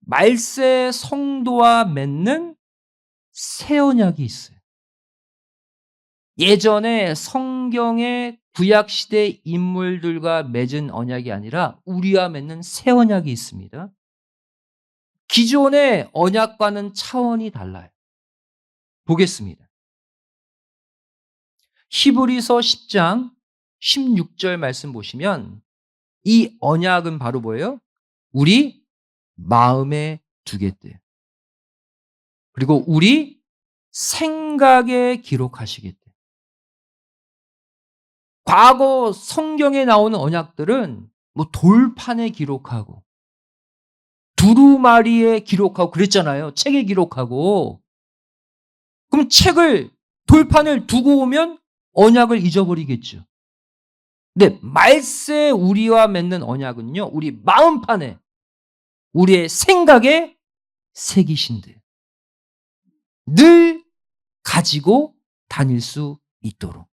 말세 성도와 맺는 새 언약이 있어요. 예전에 성경의 구약시대 인물들과 맺은 언약이 아니라 우리와 맺는 새 언약이 있습니다. 기존의 언약과는 차원이 달라요. 보겠습니다. 히브리서 10장 16절 말씀 보시면 이 언약은 바로 뭐예요? 우리 마음에 두겠대요. 그리고 우리 생각에 기록하시겠대요. 과거 성경에 나오는 언약들은 뭐 돌판에 기록하고 두루마리에 기록하고 그랬잖아요. 책에 기록하고. 그럼 책을 돌판을 두고 오면 언약을 잊어버리겠죠. 근데 말세 우리와 맺는 언약은요. 우리 마음판에 우리의 생각에 새기신대요. 늘 가지고 다닐 수 있도록.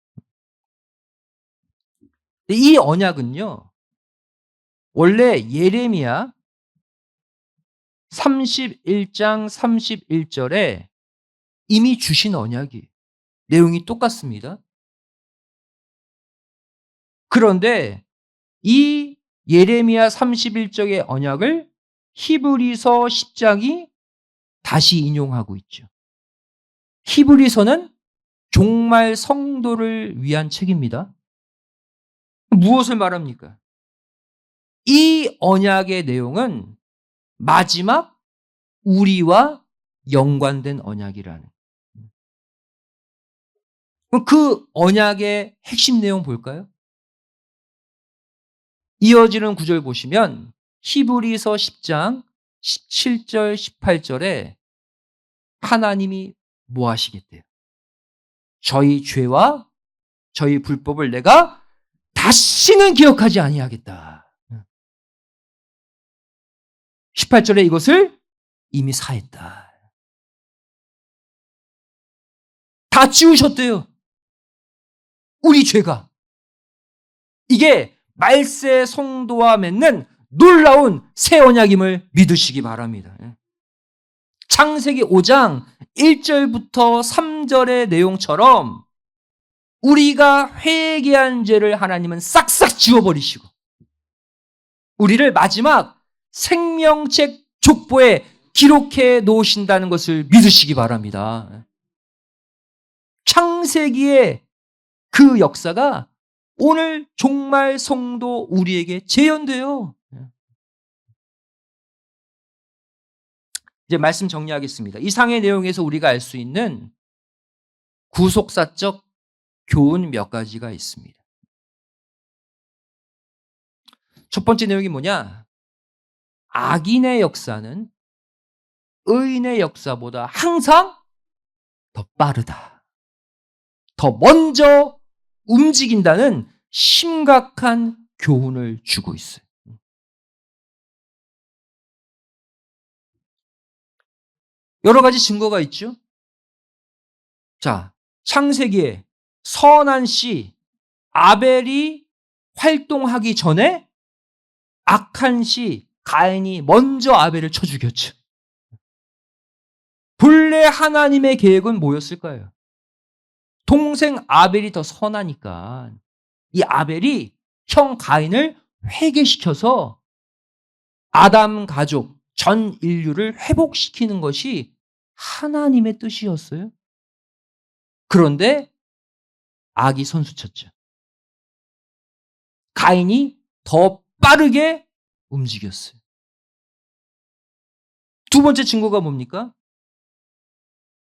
이 언약은요. 원래 예레미야 31장 31절에 이미 주신 언약이에요. 내용이 똑같습니다. 그런데 이 예레미야 31장의 언약을 히브리서 10장이 다시 인용하고 있죠. 히브리서는 종말 성도를 위한 책입니다. 무엇을 말합니까? 이 언약의 내용은 마지막 우리와 연관된 언약이라는. 그 언약의 핵심 내용 볼까요? 이어지는 구절 보시면 히브리서 10장 17절 18절에 하나님이 뭐 하시겠대요? 저희 죄와 저희 불법을 내가 다시는 기억하지 아니하겠다. 18절에 이것을 이미 사했다. 다 지우셨대요. 우리 죄가. 이게 말세 성도와 맺는 놀라운 새 언약임을 믿으시기 바랍니다. 창세기 5장 1절부터 3절의 내용처럼 우리가 회개한 죄를 하나님은 싹싹 지워버리시고 우리를 마지막 생명책 족보에 기록해 놓으신다는 것을 믿으시기 바랍니다. 창세기의 그 역사가 오늘 종말 성도 우리에게 재현돼요. 이제 말씀 정리하겠습니다. 이상의 내용에서 우리가 알 수 있는 구속사적 교훈 몇 가지가 있습니다. 첫 번째 내용이 뭐냐? 악인의 역사는 의인의 역사보다 항상 더 빠르다. 더 먼저 움직인다는 심각한 교훈을 주고 있어요. 여러 가지 증거가 있죠. 자, 창세기에 선한 씨 아벨이 활동하기 전에 악한 시 가인이 먼저 아벨을 쳐 죽였죠. 본래 하나님의 계획은 뭐였을까요? 동생 아벨이 더 선하니까 이 아벨이 형 가인을 회개시켜서 아담 가족 전 인류를 회복시키는 것이 하나님의 뜻이었어요. 그런데 악이 선수쳤죠. 가인이 더 빠르게 움직였어요. 두 번째 증거가 뭡니까?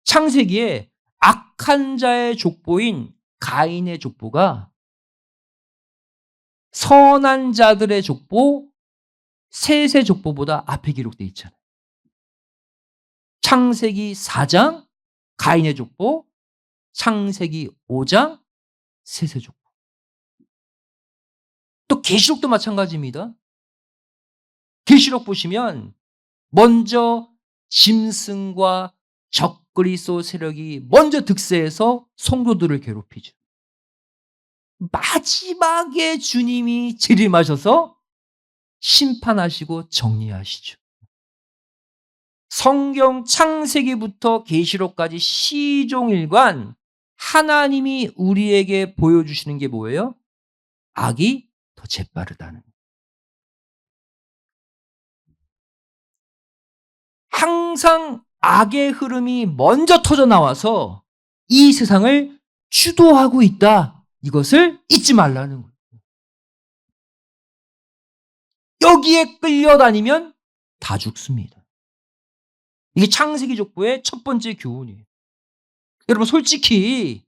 창세기에 악한 자의 족보인 가인의 족보가 선한 자들의 족보, 셋의 족보보다 앞에 기록되어 있잖아요. 창세기 4장 가인의 족보, 창세기 5장 셋의 족보. 또 계시록도 마찬가지입니다. 계시록 보시면 먼저 짐승과 적그리스도 세력이 먼저 득세해서 성도들을 괴롭히죠. 마지막에 주님이 재림하셔서 심판하시고 정리하시죠. 성경 창세기부터 계시록까지 시종일관 하나님이 우리에게 보여주시는 게 뭐예요? 악이 더 재빠르다는. 항상 악의 흐름이 먼저 터져 나와서 이 세상을 주도하고 있다. 이것을 잊지 말라는 거예요. 여기에 끌려다니면 다 죽습니다. 이게 창세기 족보의 첫 번째 교훈이에요. 여러분 솔직히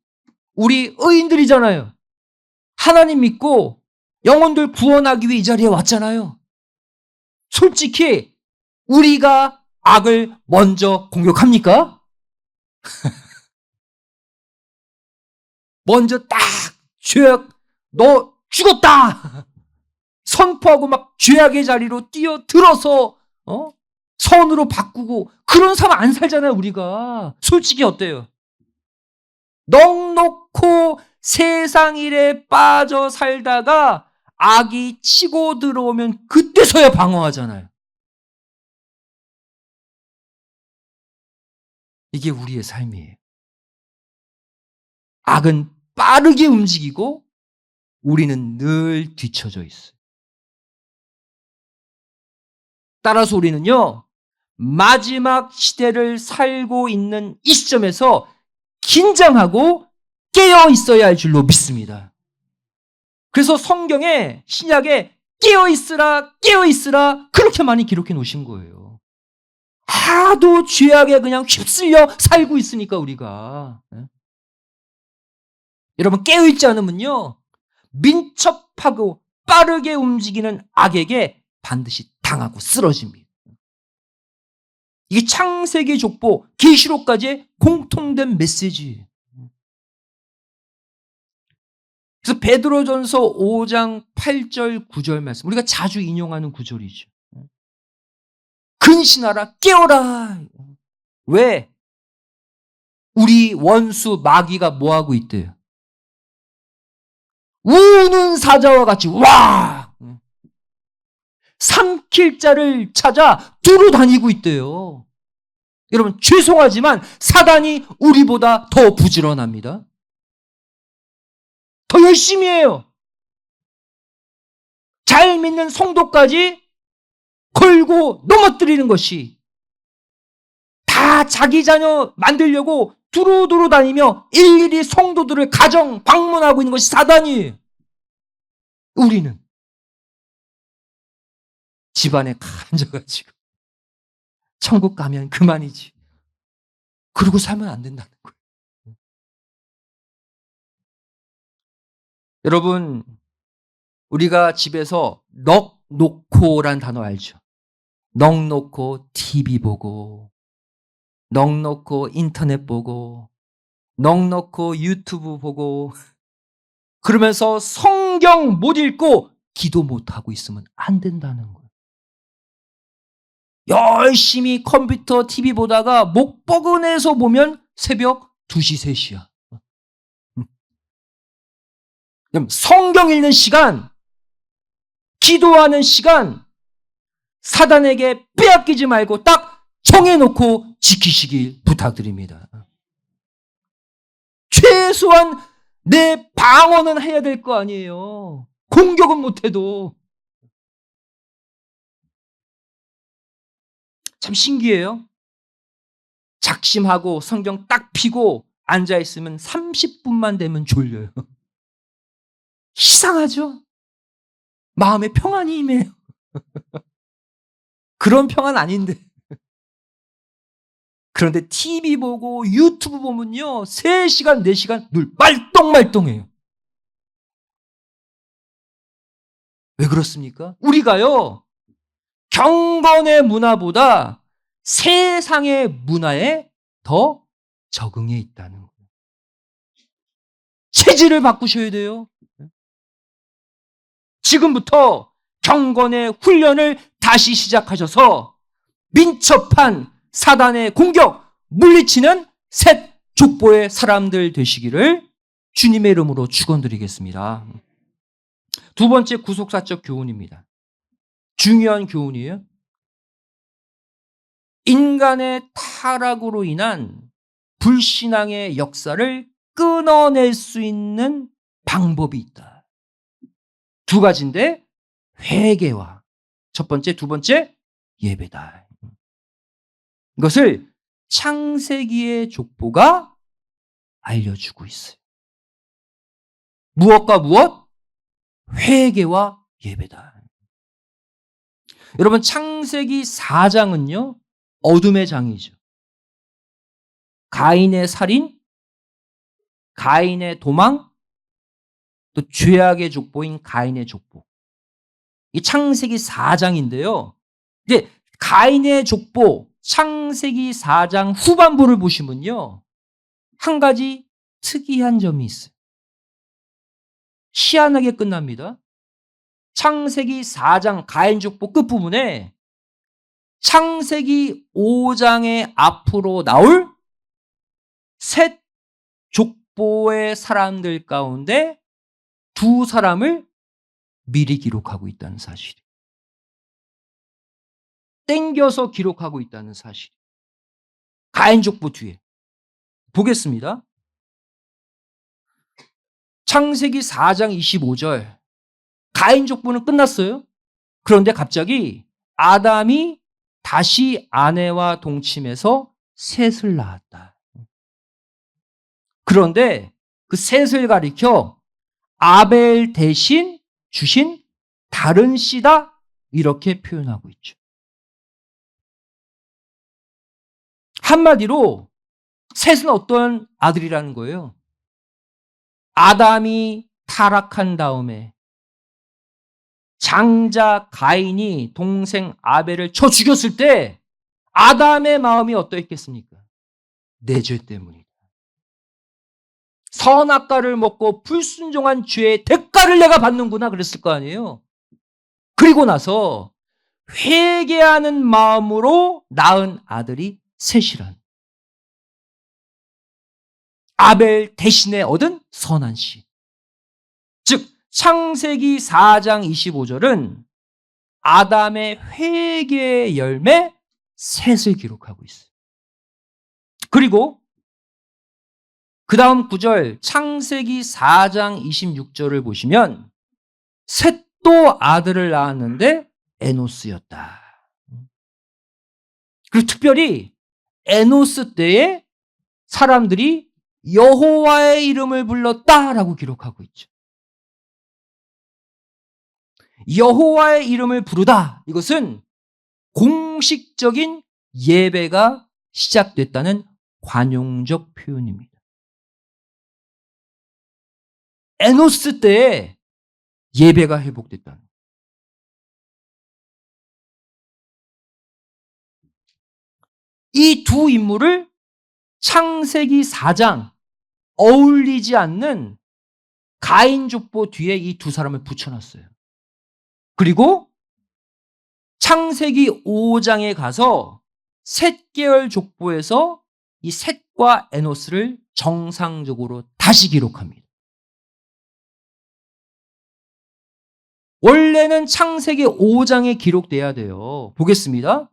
우리 의인들이잖아요. 하나님 믿고 영혼들 구원하기 위해 이 자리에 왔잖아요. 솔직히 우리가 악을 먼저 공격합니까? 먼저 딱 죄악 너 죽었다 선포하고 막 죄악의 자리로 뛰어들어서 선으로 바꾸고 그런 삶 안 살잖아요. 우리가 솔직히 어때요? 넉넉고 세상 일에 빠져 살다가 악이 치고 들어오면 그때서야 방어하잖아요. 이게 우리의 삶이에요. 악은 빠르게 움직이고 우리는 늘 뒤처져 있어요. 따라서 우리는요, 마지막 시대를 살고 있는 이 시점에서 긴장하고 깨어 있어야 할 줄로 믿습니다. 그래서 성경에 신약에 깨어 있으라 깨어 있으라 그렇게 많이 기록해 놓으신 거예요. 하도 죄악에 그냥 휩쓸려 살고 있으니까 우리가. 여러분 깨어 있지 않으면요 민첩하고 빠르게 움직이는 악에게 반드시 당하고 쓰러집니다. 이게 창세기 족보, 계시록까지의 공통된 메시지예요. 그래서 베드로전서 5장 8절 9절 말씀 우리가 자주 인용하는 구절이죠. 근신하라 깨어라. 왜? 우리 원수 마귀가 뭐하고 있대요? 우는 사자와 같이 와 삼킬 자를 찾아 두루 다니고 있대요. 여러분 죄송하지만 사단이 우리보다 더 부지런합니다. 더 열심히 해요. 잘 믿는 성도까지 걸고 넘어뜨리는 것이 다 자기 자녀 만들려고 두루두루 다니며 일일이 성도들을 가정 방문하고 있는 것이 사단이에요. 우리는 집안에 앉아가지고 천국 가면 그만이지. 그러고 살면 안 된다는 거예요. 여러분 우리가 집에서 넉놓고란 단어 알죠? 넉놓고 TV 보고 넉놓고 인터넷 보고 넉놓고 유튜브 보고 그러면서 성경 못 읽고 기도 못하고 있으면 안 된다는 거예요. 열심히 컴퓨터 TV 보다가 목 뻐근해서 보면 새벽 2시 3시야. 성경 읽는 시간 기도하는 시간 사단에게 빼앗기지 말고 딱 정해놓고 지키시길 부탁드립니다. 최소한 내 방어는 해야 될 거 아니에요. 공격은 못해도. 참 신기해요. 작심하고 성경 딱 펴고 앉아있으면 30분만 되면 졸려요. 이상하죠? 마음에 평안이 임해요. 그런 평안 아닌데. 그런데 TV 보고 유튜브 보면요 3시간 4시간 늘 말똥말똥해요. 왜 그렇습니까? 우리가요 경건의 문화보다 세상의 문화에 더 적응해 있다는 거예요. 체질을 바꾸셔야 돼요. 지금부터 경건의 훈련을 다시 시작하셔서 민첩한 사단의 공격 물리치는 셋 족보의 사람들 되시기를 주님의 이름으로 축원드리겠습니다. 두 번째 구속사적 교훈입니다. 중요한 교훈이에요. 인간의 타락으로 인한 불신앙의 역사를 끊어낼 수 있는 방법이 있다. 두 가지인데 회개와 첫 번째, 두 번째 예배다. 이것을 창세기의 족보가 알려주고 있어요. 무엇과 무엇? 회개와 예배다. 여러분 창세기 4장은요 어둠의 장이죠. 가인의 살인, 가인의 도망, 또 죄악의 족보인 가인의 족보. 이 창세기 4장인데요. 근데 가인의 족보 창세기 4장 후반부를 보시면요. 한 가지 특이한 점이 있어요. 희한하게 끝납니다. 창세기 4장 가인 족보 끝부분에 창세기 5장의 앞으로 나올 셋 족보의 사람들 가운데 두 사람을 미리 기록하고 있다는 사실이에요. 땡겨서 기록하고 있다는 사실. 가인 족보 뒤에. 보겠습니다. 창세기 4장 25절. 가인 족보는 끝났어요. 그런데 갑자기 아담이 다시 아내와 동침해서 셋을 낳았다. 그런데 그 셋을 가리켜 아벨 대신 주신 다른 씨다 이렇게 표현하고 있죠. 한마디로 셋은 어떤 아들이라는 거예요? 아담이 타락한 다음에 장자 가인이 동생 아벨을 쳐 죽였을 때 아담의 마음이 어떠했겠습니까? 내 죄 때문이다. 선악과를 먹고 불순종한 죄의 대가를 내가 받는구나 그랬을 거 아니에요. 그리고 나서 회개하는 마음으로 낳은 아들이 셋이란 아벨 대신에 얻은 선한 씨. 즉 창세기 4장 25절은 아담의 회개의 열매 셋을 기록하고 있어요. 그리고 그 다음 구절 창세기 4장 26절을 보시면 셋도 아들을 낳았는데 에노스였다. 그리고 특별히 에노스 때에 사람들이 여호와의 이름을 불렀다라고 기록하고 있죠. 여호와의 이름을 부르다. 이것은 공식적인 예배가 시작됐다는 관용적 표현입니다. 에노스 때에 예배가 회복됐다는 거예요. 이 두 인물을 창세기 4장 어울리지 않는 가인 족보 뒤에 이 두 사람을 붙여놨어요. 그리고 창세기 5장에 가서 셋계열 족보에서 이 셋과 에노스를 정상적으로 다시 기록합니다. 원래는 창세기 5장에 기록돼야 돼요. 보겠습니다.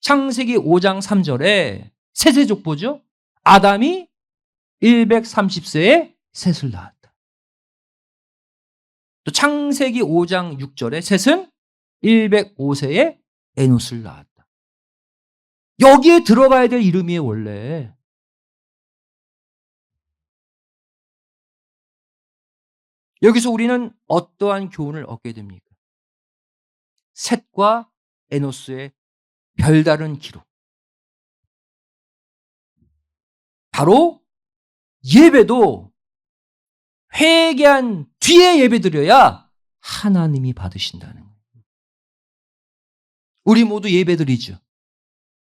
창세기 5장 3절에 셋의 족보죠. 아담이 130세에 셋을 낳았다. 또 창세기 5장 6절에 셋은 105세에 에노스를 낳았다. 여기에 들어가야 될 이름이에요, 원래. 여기서 우리는 어떠한 교훈을 얻게 됩니까? 셋과 에노스의 별다른 기록. 바로 예배도 회개한 뒤에 예배드려야 하나님이 받으신다는 거예요. 우리 모두 예배드리죠.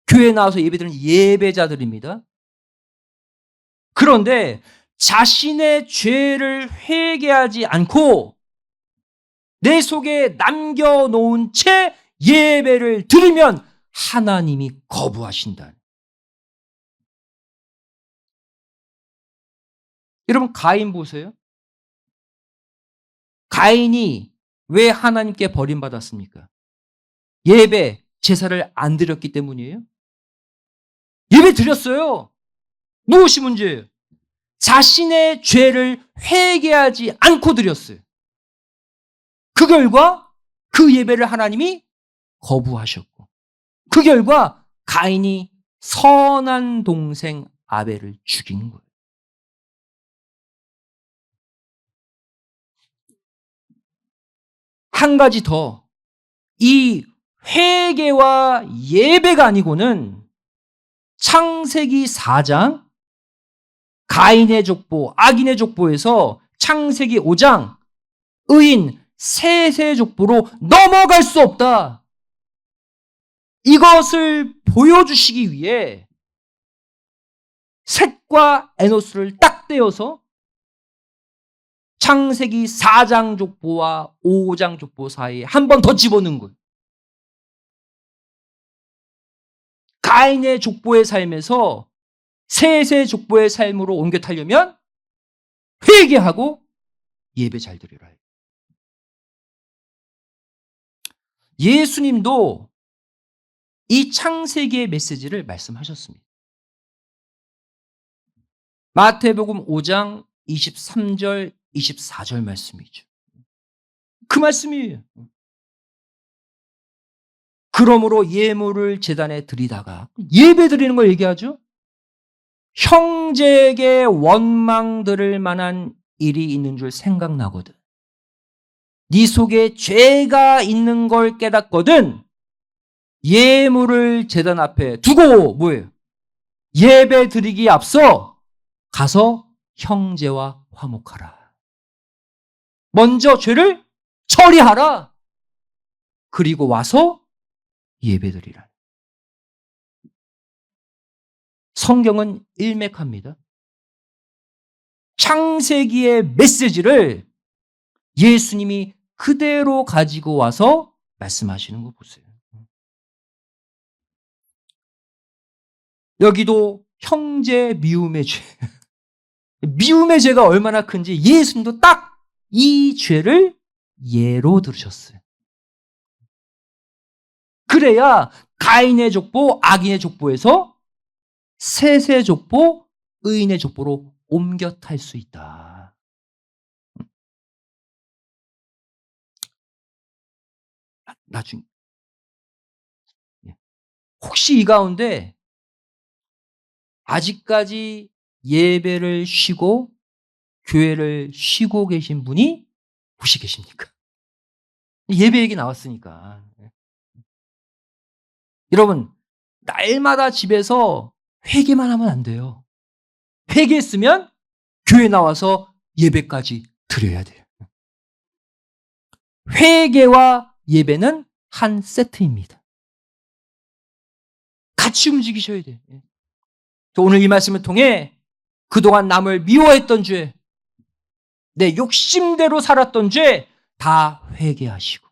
교회에 나와서 예배드리는 예배자들입니다. 그런데 자신의 죄를 회개하지 않고 내 속에 남겨놓은 채 예배를 드리면 하나님이 거부하신다. 여러분, 가인 보세요. 가인이 왜 하나님께 버림받았습니까? 예배, 제사를 안 드렸기 때문이에요. 예배 드렸어요. 무엇이 문제예요? 자신의 죄를 회개하지 않고 드렸어요. 그 결과 그 예배를 하나님이 거부하셨고, 그 결과 가인이 선한 동생 아벨을 죽인 거예요. 한 가지 더, 이 회개와 예배가 아니고는 창세기 4장 가인의 족보, 악인의 족보에서 창세기 5장 의인 셋의 족보로 넘어갈 수 없다. 이것을 보여주시기 위해 셋과 에노스를 딱 떼어서 창세기 4장 족보와 5장 족보 사이에 한 번 더 집어넣은 거예요. 가인의 족보의 삶에서 셋의 족보의 삶으로 옮겨 타려면 회개하고 예배 잘 드리라. 예수님도 이 창세기의 메시지를 말씀하셨습니다. 마태복음 5장 23절, 24절 말씀이죠. 그 말씀이에요. 그러므로 예물을 제단에 드리다가, 예배 드리는 걸 얘기하죠. 형제에게 원망 들을 만한 일이 있는 줄 생각나거든. 네 속에 죄가 있는 걸 깨닫거든. 예물을 제단 앞에 두고 뭐예요? 예배 드리기에 앞서 가서 형제와 화목하라. 먼저 죄를 처리하라. 그리고 와서 예배 드리라. 성경은 일맥합니다. 창세기의 메시지를 예수님이 그대로 가지고 와서 말씀하시는 거 보세요. 여기도 형제 미움의 죄. 미움의 죄가 얼마나 큰지 예수님도 딱 이 죄를 예로 들으셨어요. 그래야 가인의 족보, 악인의 족보에서 셋의 족보, 의인의 족보로 옮겨 탈 수 있다. 나중에 혹시 이 가운데 아직까지 예배를 쉬고 교회를 쉬고 계신 분이 혹시 계십니까? 예배 얘기 나왔으니까. 여러분, 날마다 집에서 회개만 하면 안 돼요. 회개했으면 교회 나와서 예배까지 드려야 돼요. 회개와 예배는 한 세트입니다. 같이 움직이셔야 돼요. 오늘 이 말씀을 통해 그동안 남을 미워했던 죄, 내 욕심대로 살았던 죄 다 회개하시고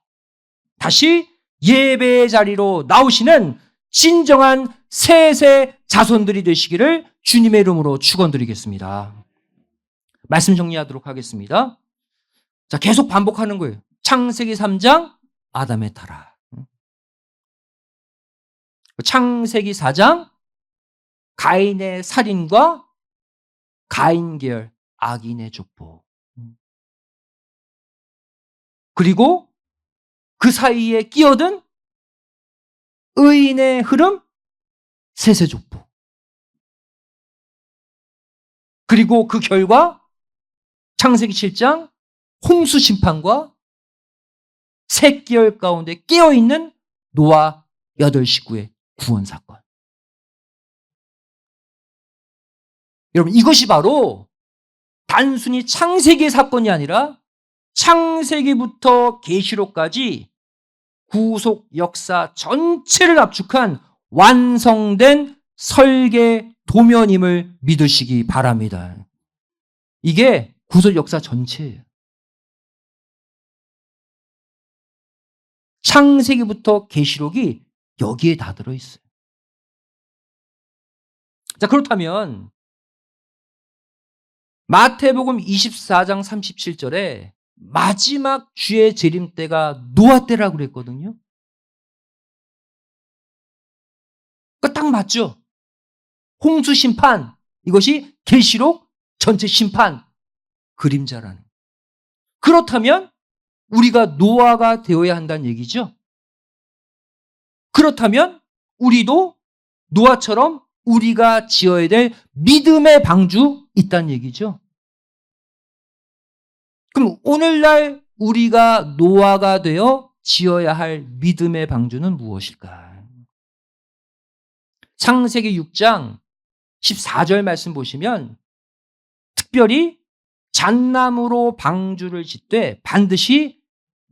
다시 예배의 자리로 나오시는 진정한 셋의 자손들이 되시기를 주님의 이름으로 축원드리겠습니다. 말씀 정리하도록 하겠습니다. 자, 계속 반복하는 거예요. 창세기 3장 아담의 타락. 창세기 4장 가인의 살인과 가인 계열 악인의 족보. 그리고 그 사이에 끼어든 의인의 흐름 셋의 족보. 그리고 그 결과 창세기 7장 홍수 심판과 셋 계열 가운데 깨어있는 노아 8식구의 구원 사건. 여러분, 이것이 바로 단순히 창세기의 사건이 아니라 창세기부터 계시록까지 구속 역사 전체를 압축한 완성된 설계 도면임을 믿으시기 바랍니다. 이게 구속 역사 전체예요. 창세기부터 계시록이 여기에 다 들어있어요. 자, 그렇다면 마태복음 24장 37절에 마지막 주의 재림 때가 노아 때라고 그랬거든요. 그거 딱 맞죠? 홍수 심판, 이것이 계시록 전체 심판 그림자라는. 그렇다면 우리가 노아가 되어야 한다는 얘기죠. 그렇다면 우리도 노아처럼 우리가 지어야 될 믿음의 방주 있다는 얘기죠. 그럼 오늘날 우리가 노아가 되어 지어야 할 믿음의 방주는 무엇일까? 창세기 6장 14절 말씀 보시면 특별히 잣나무로 방주를 짓되 반드시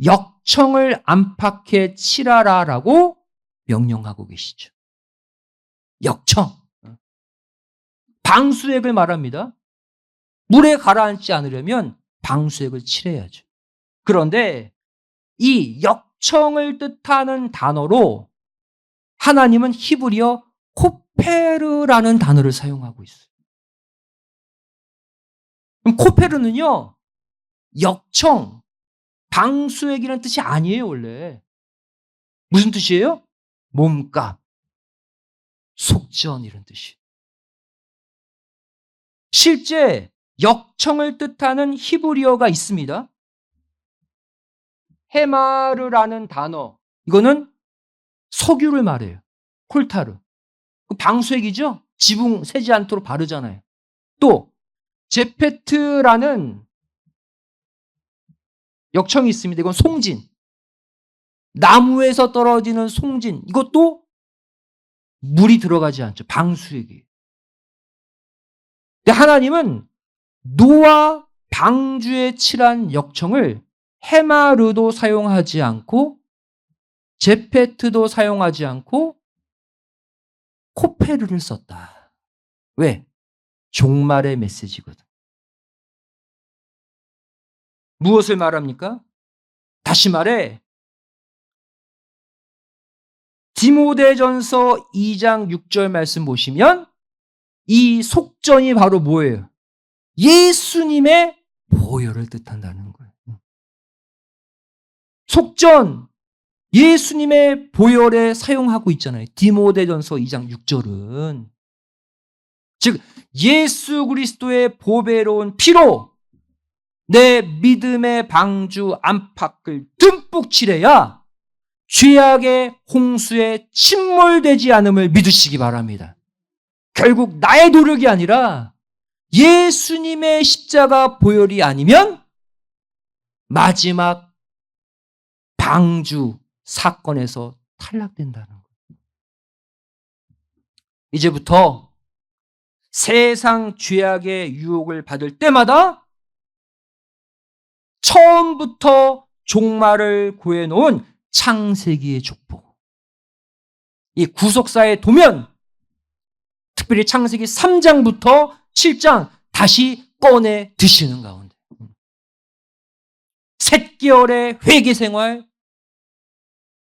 역청을 안팎에 칠하라라고 명령하고 계시죠. 역청. 방수액을 말합니다. 물에 가라앉지 않으려면 방수액을 칠해야죠. 그런데 이 역청을 뜻하는 단어로 하나님은 히브리어 코페르라는 단어를 사용하고 있어요. 그럼 코페르는요, 역청, 방수액이라는 뜻이 아니에요, 원래. 무슨 뜻이에요? 몸값, 속전 이런 뜻이에요. 실제 역청을 뜻하는 히브리어가 있습니다. 헤마르라는 단어, 이거는 석유를 말해요. 콜타르. 방수액이죠? 지붕 새지 않도록 바르잖아요. 또 제페트라는 역청이 있습니다. 이건 송진. 나무에서 떨어지는 송진. 이것도 물이 들어가지 않죠. 방수액이에요. 근데 하나님은 노아 방주에 칠한 역청을 헤마르도 사용하지 않고 제페트도 사용하지 않고 코페르를 썼다. 왜? 종말의 메시지거든. 무엇을 말합니까? 다시 말해 디모데전서 2장 6절 말씀 보시면 이 속전이 바로 뭐예요? 예수님의 보혈을 뜻한다는 거예요. 속전, 예수님의 보혈에 사용하고 있잖아요. 디모데전서 2장 6절은. 즉 예수 그리스도의 보배로운 피로 내 믿음의 방주 안팎을 듬뿍 칠해야 죄악의 홍수에 침몰되지 않음을 믿으시기 바랍니다. 결국 나의 노력이 아니라 예수님의 십자가 보혈이 아니면 마지막 방주 사건에서 탈락된다는 거예요. 이제부터 세상 죄악의 유혹을 받을 때마다 처음부터 종말을 구해놓은 창세기의 족보, 이 구속사의 도면, 특별히 창세기 3장부터 7장 다시 꺼내 드시는 가운데 셋개월의 회개생활,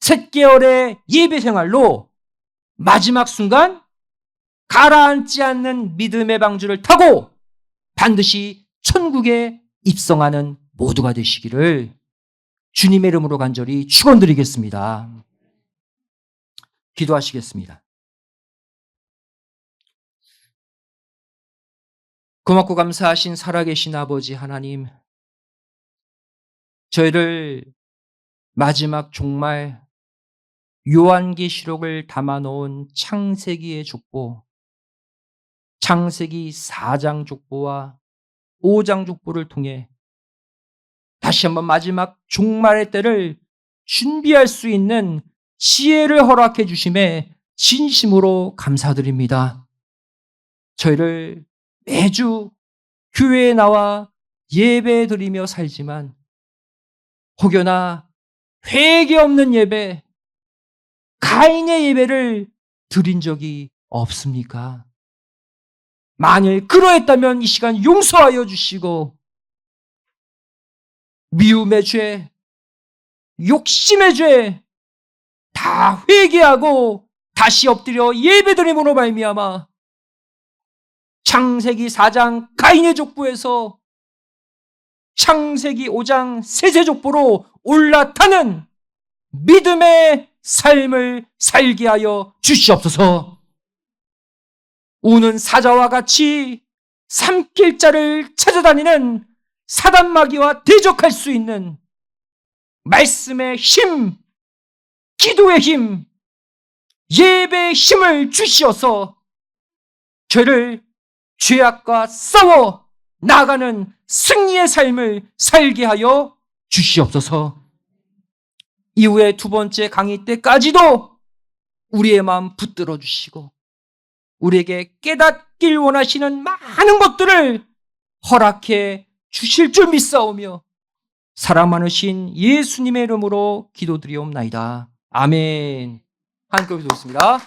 셋개월의 예배생활로 마지막 순간 가라앉지 않는 믿음의 방주를 타고 반드시 천국에 입성하는 모두가 되시기를 주님의 이름으로 간절히 축원드리겠습니다. 기도하시겠습니다. 고맙고 감사하신 살아계신 아버지 하나님, 저희를 마지막 종말 요한계시록을 담아놓은 창세기의 족보, 창세기 4장 족보와 5장 족보를 통해 다시 한번 마지막 종말의 때를 준비할 수 있는 지혜를 허락해 주심에 진심으로 감사드립니다. 저희를 매주 교회에 나와 예배 드리며 살지만 혹여나 회개 없는 예배, 가인의 예배를 드린 적이 없습니까? 만일 그러했다면 이 시간 용서하여 주시고 미움의 죄, 욕심의 죄 다 회개하고 다시 엎드려 예배드림으로 말미암아 창세기 4장 가인의 족보에서 창세기 5장 셋의 족보로 올라타는 믿음의 삶을 살게 하여 주시옵소서. 우는 사자와 같이 삼킬 자를 찾아다니는 사단마귀와 대적할 수 있는 말씀의 힘, 기도의 힘, 예배의 힘을 주시어서 저를 죄악과 싸워 나아가는 승리의 삶을 살게 하여 주시옵소서. 이후에 두 번째 강의 때까지도 우리의 마음 붙들어 주시고 우리에게 깨닫길 원하시는 많은 것들을 허락해 주실 줄 믿사오며 사랑 많으신 예수님의 이름으로 기도드리옵나이다. 아멘. 함께 기도했습니다.